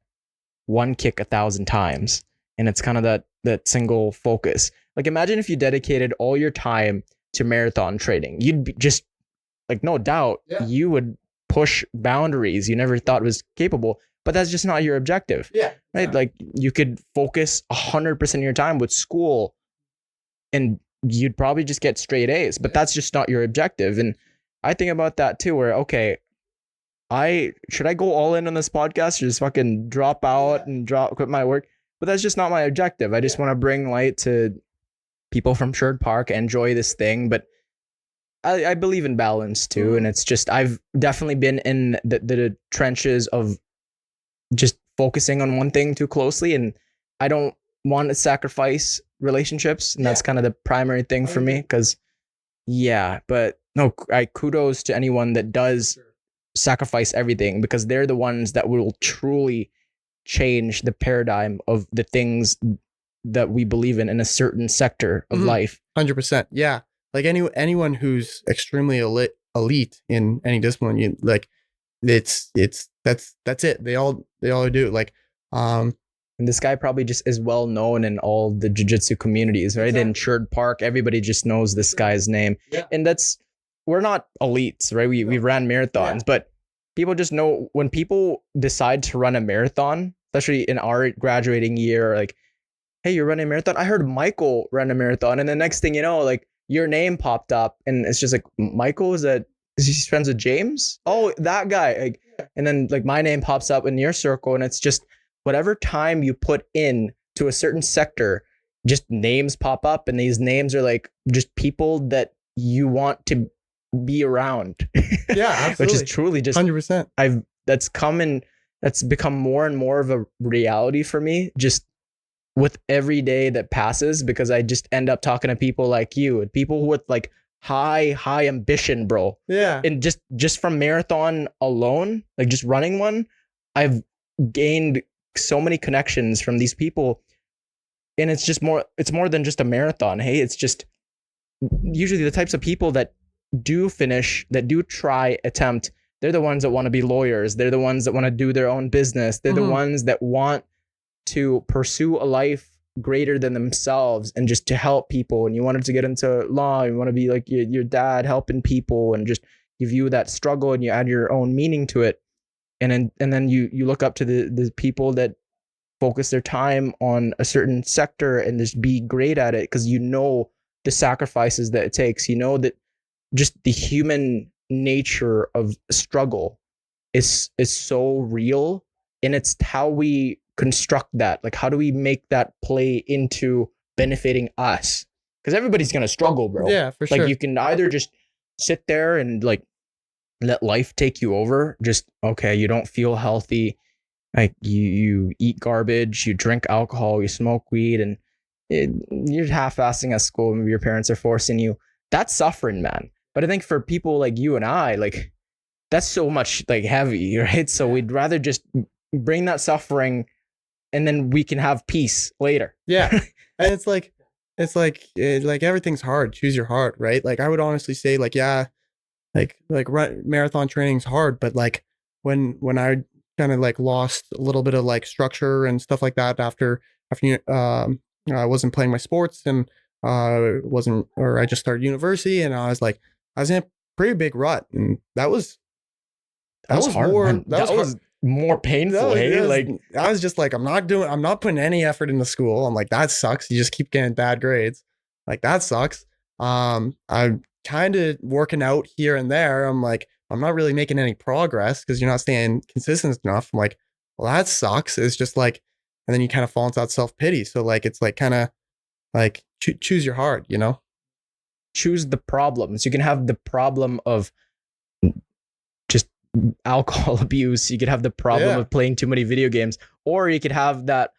one kick 1,000 times. And it's kind of that single focus. Like imagine if you dedicated all your time to marathon training. You'd be just like, no doubt, you would push boundaries you never thought was capable, but that's just not your objective. Yeah. Right. Like you could focus 100% of your time with school and you'd probably just get straight A's, but that's just not your objective. And I think about that too, where, okay, should I go all in on this podcast or just fucking drop out and quit my work? But that's just not my objective. I just want to bring light to people from Sherwood Park, enjoy this thing. But I believe in balance too. And it's just, I've definitely been in the trenches of just focusing on one thing too closely. And I don't want to sacrifice relationships, and that's kind of the primary thing for me. Because but no, I kudos to anyone that does sacrifice everything, because they're the ones that will truly change the paradigm of the things that we believe in a certain sector of life. 100%. Yeah. Like anyone who's extremely elite in any discipline, that's it. They all do. Like, and this guy probably just is well known in all the jiu-jitsu communities, right? Exactly. In Sherwood Park, everybody just knows this guy's name. Yeah. And we're not elites, right? We ran marathons, but people just know when people decide to run a marathon, especially in our graduating year, like, hey, you're running a marathon? I heard Michael ran a marathon. And the next thing you know, like, your name popped up, and it's just like, Michael, is he friends with James? Oh, that guy. Like, and then like my name pops up in your circle, and it's just whatever time you put in to a certain sector, just names pop up, and these names are like just people that you want to be around. Yeah, absolutely. Which is truly just 100%. That's become more and more of a reality for me, just with every day that passes, because I just end up talking to people like you, and people with like high ambition, bro. Yeah. And just from marathon alone, like just running one, I've gained so many connections from these people. And it's more than just a marathon. Hey, it's just usually the types of people that do finish, that do try, attempt, they're the ones that want to be lawyers. They're the ones that want to do their own business. They're the ones that want to pursue a life greater than themselves and just to help people. And you wanted to get into law, you want to be like your dad, helping people, and just you view that struggle and you add your own meaning to it. And then you look up to the people that focus their time on a certain sector and just be great at it, because you know the sacrifices that it takes. You know that just the human nature of struggle is so real, and it's how we construct that. Like, how do we make that play into benefiting us? Because everybody's gonna struggle, bro. Yeah, for sure. Like, you can either just sit there and like let life take you over. Just, okay, you don't feel healthy, like you eat garbage, you drink alcohol, you smoke weed, and you're half-assing at school. Maybe your parents are forcing you. That's suffering, man. But I think for people like you and I, like, that's so much like heavy, right? So we'd rather just bring that suffering, and then we can have peace later. Yeah. And it's like everything's hard. Choose your heart, right? Like, I would honestly say, like, yeah, like marathon training's hard, but like when I kind of like lost a little bit of like structure and stuff like that after I wasn't playing my sports, and I just started university, and I was in a pretty big rut, and that was hard, more man. That was more painful. Like, I was just like, I'm not putting any effort into school. I'm like, that sucks. You just keep getting bad grades. Like, that sucks. I'm kind of working out here and there. I'm like, I'm not really making any progress because you're not staying consistent enough. I'm like, well, that sucks. It's just like, and then you kind of fall into that self-pity. So like, it's like kind of like choose your heart, you know? Choose the problems. You can have the problem of just alcohol abuse. You could have the problem of playing too many video games, or you could have that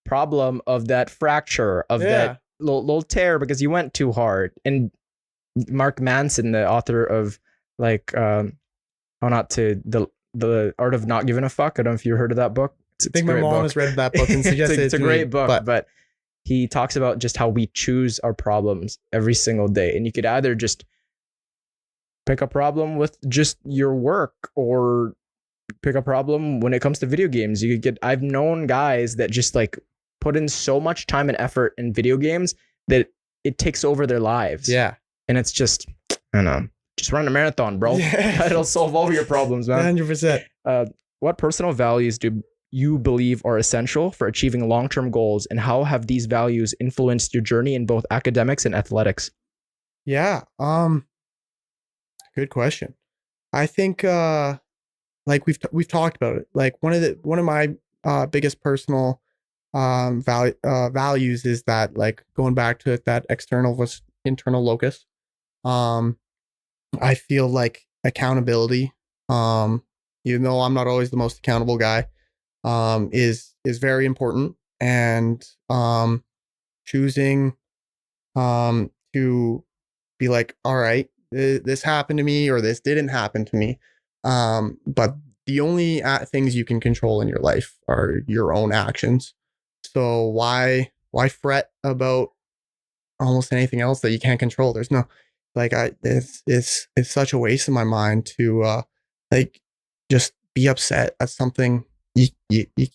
problem of that fracture of that little tear because you went too hard. And Mark Manson, the author of like, the Art of Not Giving a Fuck. I don't know if you heard of that book. I think my mom has read that book and suggested it's a great book, but he talks about just how we choose our problems every single day. And you could either just pick a problem with just your work, or pick a problem when it comes to video games. I've known guys that just like put in so much time and effort in video games that it takes over their lives. Yeah. And it's just, I don't know, just run a marathon, bro. Yeah. It'll solve all your problems, man. 100%. What personal values do you believe are essential for achieving long-term goals, and how have these values influenced your journey in both academics and athletics? Yeah. Good question. I think like we've talked about it. Like one of my biggest personal values is that, like, going back to that external versus internal locus. I feel like accountability, even though I'm not always the most accountable guy, is very important. And choosing to be like, all right, this happened to me or this didn't happen to me. But the only things you can control in your life are your own actions. So why fret about almost anything else that you can't control? There's no, like, it's such a waste in my mind to like just be upset at something you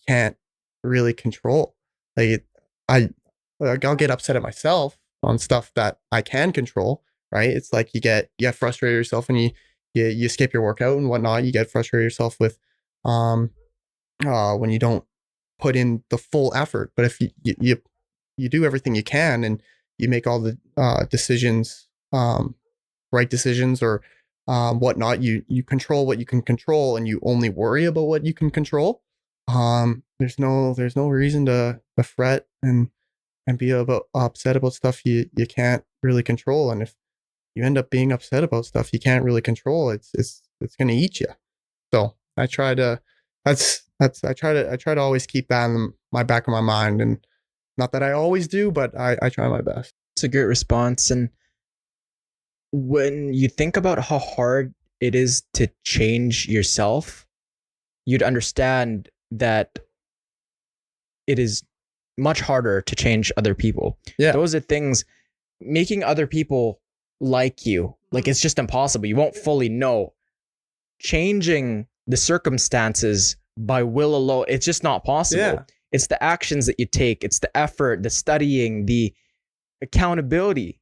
can't really control. Like I'll get upset at myself on stuff that I can control, right? It's like you get frustrated yourself and you skip your workout and whatnot. You get frustrated yourself with when you don't put in the full effort. But if you do everything you can and you make all the decisions, right decisions or whatnot, you control what you can control and you only worry about what you can control. There's no reason to fret and be upset about stuff you can't really control. And if you end up being upset about stuff you can't really control, it's going to eat you. So I try to always keep that in my back of my mind, and not that I always do, but I try my best. It's a great response. And when you think about how hard it is to change yourself, you'd understand that it is much harder to change other people. Yeah. Those are things, making other people like you, like it's just impossible. You won't fully know. Changing the circumstances by will alone, it's just not possible. Yeah. It's the actions that you take. It's the effort, the studying, the accountability.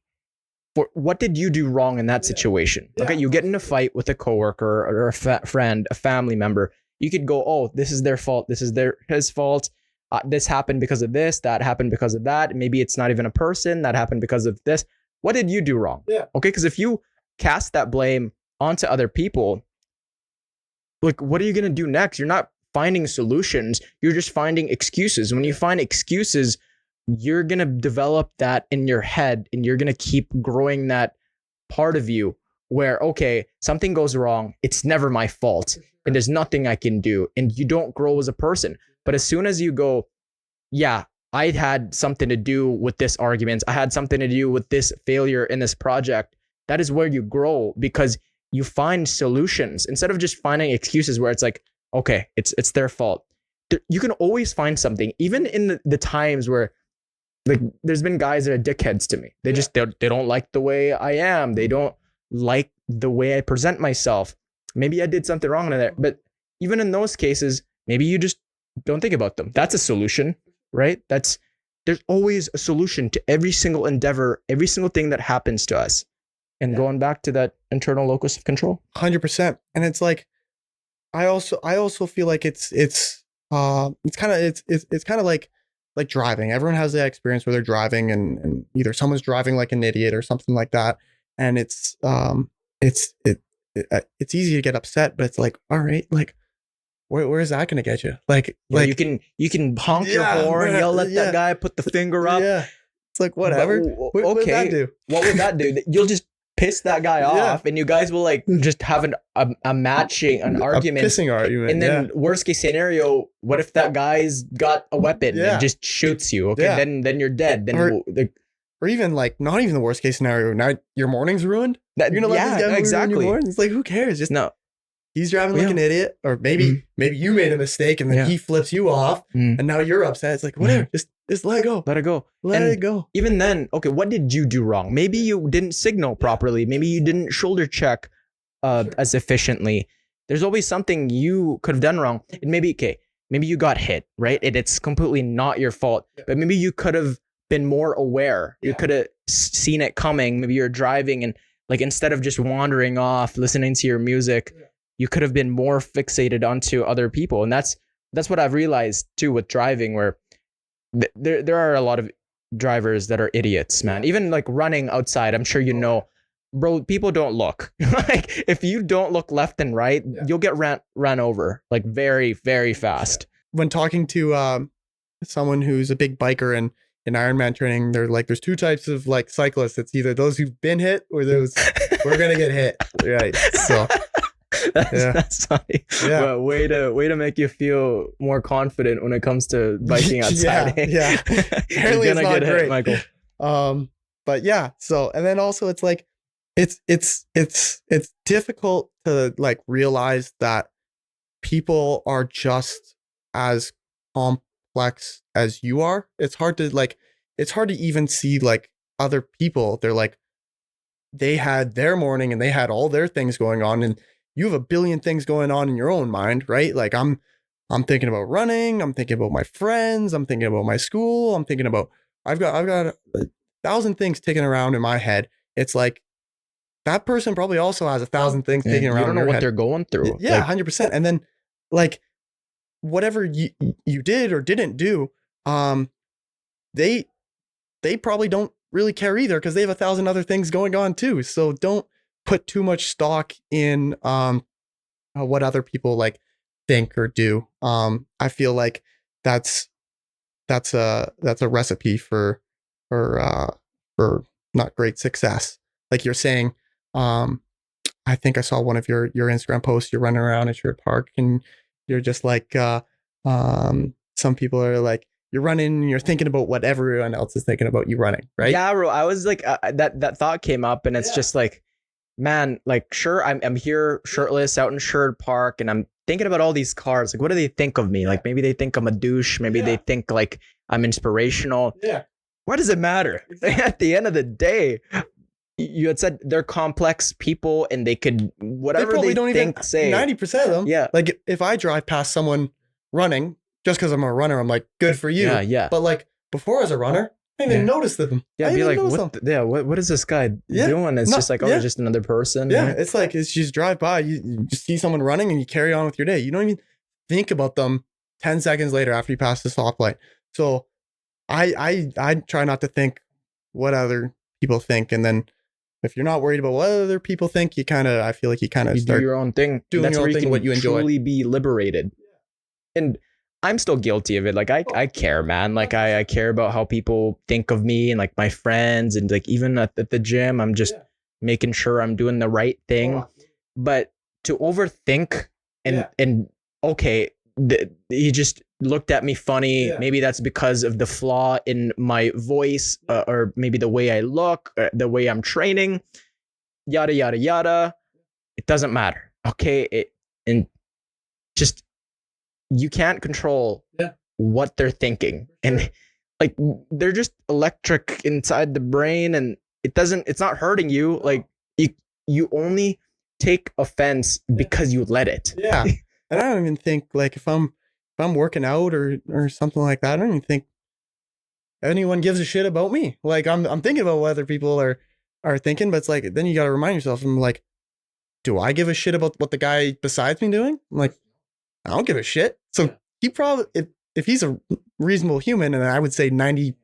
For what did you do wrong in that situation? Yeah. Okay, you get in a fight with a coworker or a friend, a family member. You could go, oh, this is their fault. This is his fault. This happened because of this. That happened because of that. Maybe it's not even a person. That happened because of this. What did you do wrong? Yeah. Okay, because if you cast that blame onto other people, like, what are you going to do next? You're not finding solutions. You're just finding excuses. When you find excuses, you're going to develop that in your head and you're going to keep growing that part of you where, okay, something goes wrong. It's never my fault and there's nothing I can do. And you don't grow as a person. But as soon as you go, yeah, I had something to do with this argument. I had something to do with this failure in this project. That is where you grow, because you find solutions instead of just finding excuses where it's like, okay, it's their fault. You can always find something, even in the times where, like, there's been guys that are dickheads to me. They just, they don't like the way I am. They don't like the way I present myself. Maybe I did something wrong in there. But even in those cases, maybe you just don't think about them. That's a solution, right? There's always a solution to every single endeavor, every single thing that happens to us. And going back to that internal locus of control. 100%. And it's like, I also feel like it's kind of like driving. Everyone has that experience where they're driving and either someone's driving like an idiot or something like that. And it's easy to get upset, but it's like, all right, like, where is that going to get you? Like you can honk your horn, yell at that guy, put the finger up. Yeah. It's like, whatever. What would that do? What would that do? You'll just piss that guy off, and you guys will like just have an argument. A pissing argument. And then worst case scenario, what if that guy's got a weapon and just shoots you? Okay, then you're dead. Then or even like not even the worst case scenario. Now your morning's ruined. You're gonna let this guy ruin your morning? It's like, who cares? Just no. He's driving like an idiot, or maybe you made a mistake and then he flips you off, and now you're upset. It's like, whatever, just let it go. Let it go. Let it go. Even then, okay, what did you do wrong? Maybe you didn't signal properly. Maybe you didn't shoulder check as efficiently. There's always something you could have done wrong. And maybe you got hit, right? It's completely not your fault, but maybe you could have been more aware. You could have seen it coming. Maybe you're driving and, like, instead of just wandering off, listening to your music, you could have been more fixated onto other people. And that's what I've realized too with driving, where there are a lot of drivers that are idiots, man. Even like running outside, I'm sure you know, bro, people don't look. Like, if you don't look left and right, you'll get ran over like very, very fast. When talking to someone who's a big biker and in Ironman training, they're like, there's two types of like cyclists. It's either those who've been hit or those who are gonna get hit. Right. So That's funny. Yeah. Well, way to make you feel more confident when it comes to biking outside. Yeah. Apparently You're gonna it's not get hit, great. Michael. But yeah. So, and then also it's like, it's difficult to like realize that people are just as complex as you are. It's hard to even see like other people. They're like, they had their morning and they had all their things going on, and you have a billion things going on in your own mind, right? Like I'm thinking about running, I'm thinking about my friends, I'm thinking about my school, I'm thinking about I've got 1,000 things ticking around in my head. It's like that person probably also has 1,000 things ticking around. You don't know in what head. they're going through. Yeah, 100%. And then like whatever you did or didn't do, they probably don't really care either, because they have 1,000 other things going on too. So don't put too much stock in what other people like think or do. I feel like that's a recipe for not great success. Like you're saying, I think I saw one of your Instagram posts. You're running around at Sherwood Park, and you're just like, some people are like, you're running and you're thinking about what everyone else is thinking about you running, right? Yeah, bro. I was like, that thought came up, and it's just like, man, like, sure, I'm here shirtless out in Sherwood Park, and I'm thinking about all these cars. Like, what do they think of me? Like, maybe they think I'm a douche. Maybe they think like I'm inspirational. Yeah. Why does it matter? At the end of the day, you had said they're complex people, and they could whatever they don't think, even say 90% of them. Yeah. Like if I drive past someone running, just because I'm a runner, I'm like, good for you. Yeah. But like before, as a runner, I didn't even notice them. Yeah, be like, what is this guy doing? It's just like, it's just another person. Yeah, right? It's like, it's just drive by, you just see someone running and you carry on with your day. You don't even think about them 10 seconds later after you pass the stoplight. So I try not to think what other people think. And then if you're not worried about what other people think, I feel like you start do your own thing. Doing That's your where own you thing, can what you enjoy. Truly be liberated. And I'm still guilty of it. Like I care, man. Like I care about how people think of me and like my friends, and like even at the gym, I'm just making sure I'm doing the right thing. But to overthink and okay, he just looked at me funny. Maybe that's because of the flaw in my voice, or maybe the way I look, the way I'm training, yada, yada, yada. It doesn't matter. Okay. You can't control what they're thinking. And like, they're just electric inside the brain, and it's not hurting you. Like you only take offense because you let it. Yeah. And I don't even think like if I'm working out or something like that, I don't even think anyone gives a shit about me. Like I'm thinking about what other people are thinking, but it's like, then you got to remind yourself, I'm like, do I give a shit about what the guy besides me doing? I'm like, I don't give a shit. So he probably, if he's a reasonable human, and I would say 90%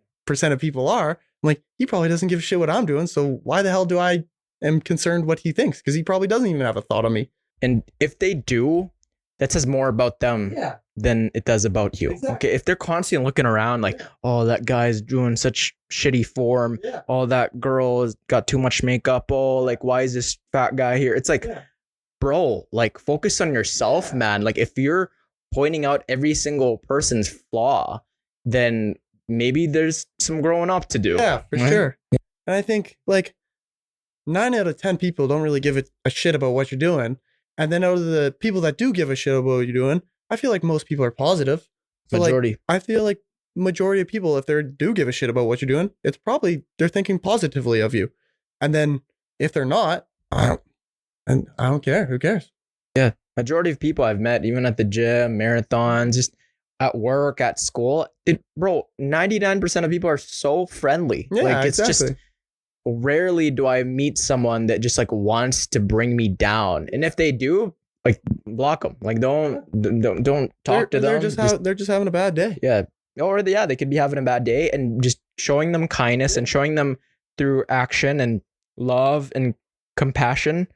of people are, I'm like, he probably doesn't give a shit what I'm doing. So why the hell do I am concerned what he thinks? Because he probably doesn't even have a thought on me. And if they do, that says more about them than it does about you. Exactly. Okay, if they're constantly looking around like, oh, that guy's doing such shitty form. Oh, that girl has got too much makeup. Oh, like, why is this fat guy here? It's like, bro, like, focus on yourself, man. Like, if you're pointing out every single person's flaw, then maybe there's some growing up to do. Yeah, for sure. And I think like 9 out of 10 people don't really give a shit about what you're doing. And then out of the people that do give a shit about what you're doing, I feel like most people are positive. So majority. Like, I feel like majority of people, if they do give a shit about what you're doing, it's probably they're thinking positively of you. And then if they're not, I don't care. Who cares? Yeah. Majority of people I've met, even at the gym, marathons, just at work, at school, 99% of people are so friendly. Yeah, like it's exactly. just rarely do I meet someone that just like wants to bring me down. And if they do, like, block them. Like, don't talk to them. They're just having a bad day. Yeah. Or they could be having a bad day, and just showing them kindness and showing them through action and love and compassion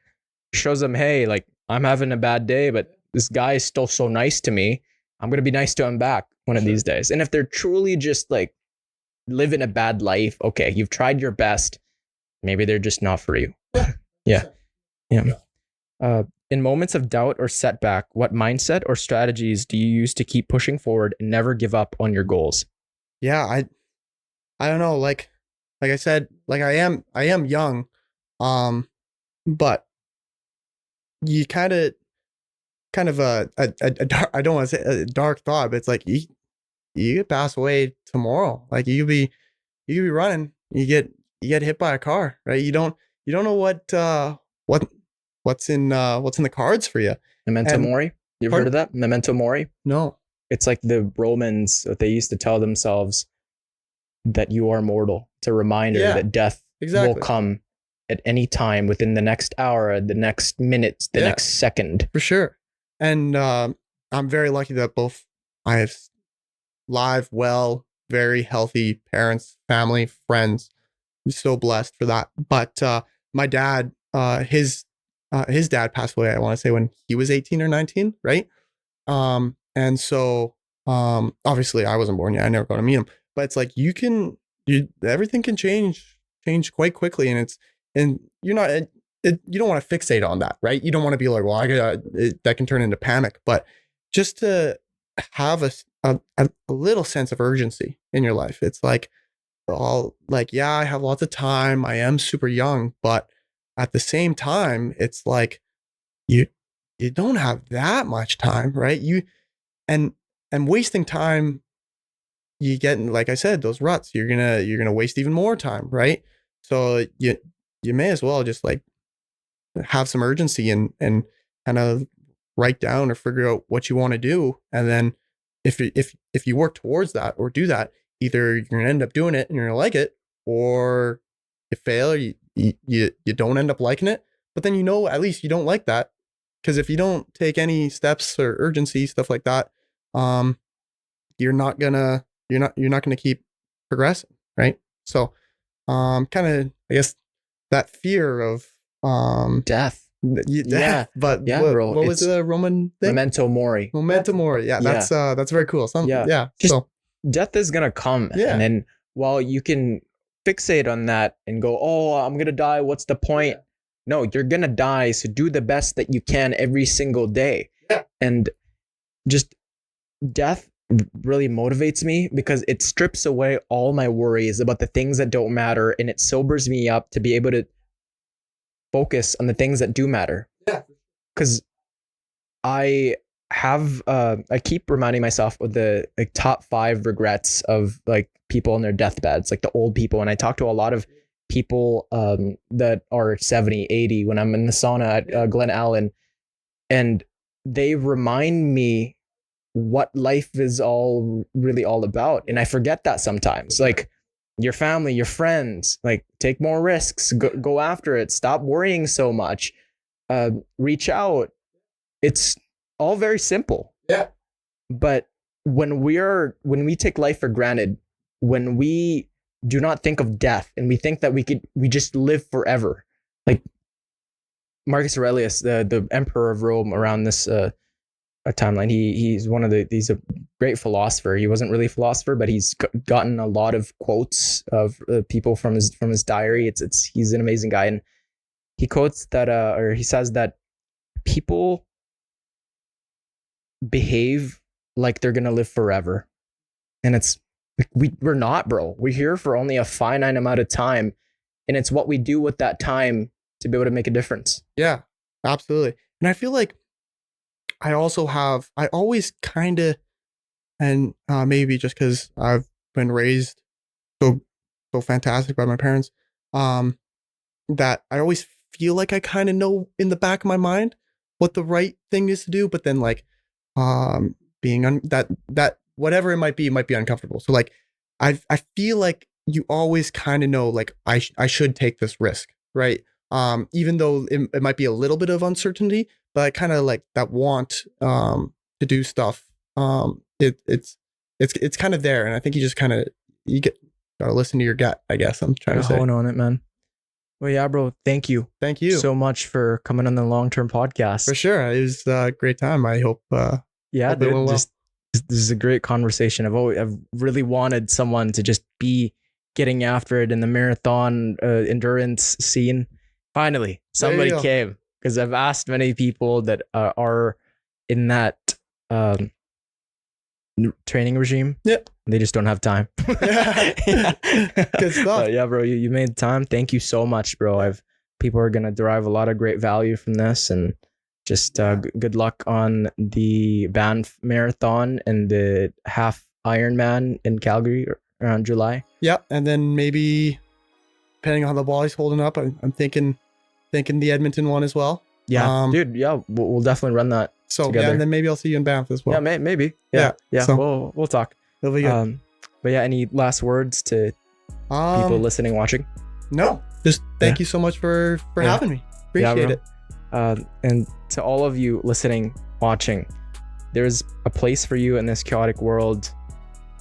shows them, hey, like, I'm having a bad day, but this guy is still so nice to me. I'm going to be nice to him back one of these days. And if they're truly just like living a bad life, okay, you've tried your best. Maybe they're just not for you. Yeah. In moments of doubt or setback, what mindset or strategies do you use to keep pushing forward and never give up on your goals? Yeah, I don't know. Like I said, like I am young, but you kind of a dark, I don't want to say a dark thought, but it's like you could pass away tomorrow. Like you could be running, you get hit by a car, right? You don't know what's in the cards for you. Memento Mori. You've heard of that? Memento Mori? No. It's like the Romans, that they used to tell themselves that you are mortal. It's a reminder that death will come at any time within the next hour, the next minute, the next second. For sure. And I'm very lucky that both I have live, well, very healthy parents, family, friends. I'm so blessed for that. But my dad, his dad passed away, I want to say when he was 18 or 19, right? And so obviously I wasn't born yet. I never got to meet him. But it's like everything can change quite quickly, and you're not you don't want to fixate on that, right? You don't want to be like, well, that can turn into panic, but just to have a little sense of urgency in your life. It's like, yeah, I have lots of time. I am super young, but at the same time, it's like you don't have that much time, right? And wasting time, you get, like I said, those ruts. You're gonna waste even more time, right? So you may as well just like have some urgency and kind of write down or figure out what you want to do, and then if you work towards that or do that, either you're gonna end up doing it and you're gonna like it, or you fail, or you don't end up liking it. But then at least you don't like that, because if you don't take any steps or urgency, stuff like that, you're not gonna keep progressing, right? So kind of, I guess, that fear of death. Yeah, but bro, what was the Roman thing? Memento Mori. Memento Mori. Yeah, that's very cool. So death is gonna come, and then while you can fixate on that and go, oh, I'm gonna die, what's the point? No, you're gonna die, so do the best that you can every single day. And just death really motivates me, because it strips away all my worries about the things that don't matter, and it sobers me up to be able to focus on the things that do matter. Because I keep reminding myself of the top 5 regrets of like people on their deathbeds, like the old people. And I talk to a lot of people that are 70, 80 when I'm in the sauna at Glen Allen, and they remind me what life is really all about. And I forget that sometimes. Like, your family, your friends, like, take more risks, go after it, stop worrying so much, reach out. It's all very simple. But when we take life for granted, when we do not think of death and we think that we just live forever, like Marcus Aurelius, the emperor of Rome around this timeline, he's he's a great philosopher. He wasn't really a philosopher, but he's gotten a lot of quotes of people from his diary. He's an amazing guy, and he quotes that or he says that people behave like they're gonna live forever, and it's we're not, bro. We're here for only a finite amount of time, and it's what we do with that time to be able to make a difference. Yeah, absolutely. And I feel like I always kind of, and maybe just because I've been raised so fantastic by my parents, that I always feel like I kind of know in the back of my mind what the right thing is to do, but then like being that whatever it might be uncomfortable. So like I feel like you always kind of know, like I should take this risk, right? Even though it might be a little bit of uncertainty, but I kind of like that want to do stuff. It's kind of there, and I think you just kind of gotta listen to your gut, I guess I'm trying to say. Hold on it, man. Well, yeah, bro. Thank you so much for coming on the long-term podcast. For sure, it was a great time. I hope. Hope dude, this is a great conversation. I've really wanted someone to just be getting after it in the marathon endurance scene. Finally, somebody came. because I've asked many people that are in that training regime. Yeah. They just don't have time. Yeah. Good stuff. Yeah, bro, you made time. Thank you so much, bro. People are going to derive a lot of great value from this, and just good luck on the Banff Marathon and the half Ironman in Calgary around July. Yeah, and then maybe depending on how the body's holding up, I'm thinking the Edmonton one as well. Yeah, dude. Yeah, we'll definitely run that. So together. yeah, and then maybe I'll see you in Banff as well. Yeah, maybe. Yeah. So, we'll talk. It'll be good. But yeah, any last words to people listening, watching? No, just thank you so much for having me. Appreciate it. And to all of you listening, watching, there's a place for you in this chaotic world.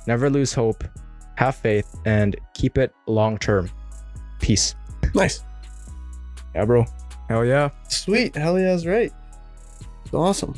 Never lose hope, have faith, and keep it long term. Peace. Nice. Yeah, bro. Hell yeah. Sweet. Hell yeah, that's right. It's awesome.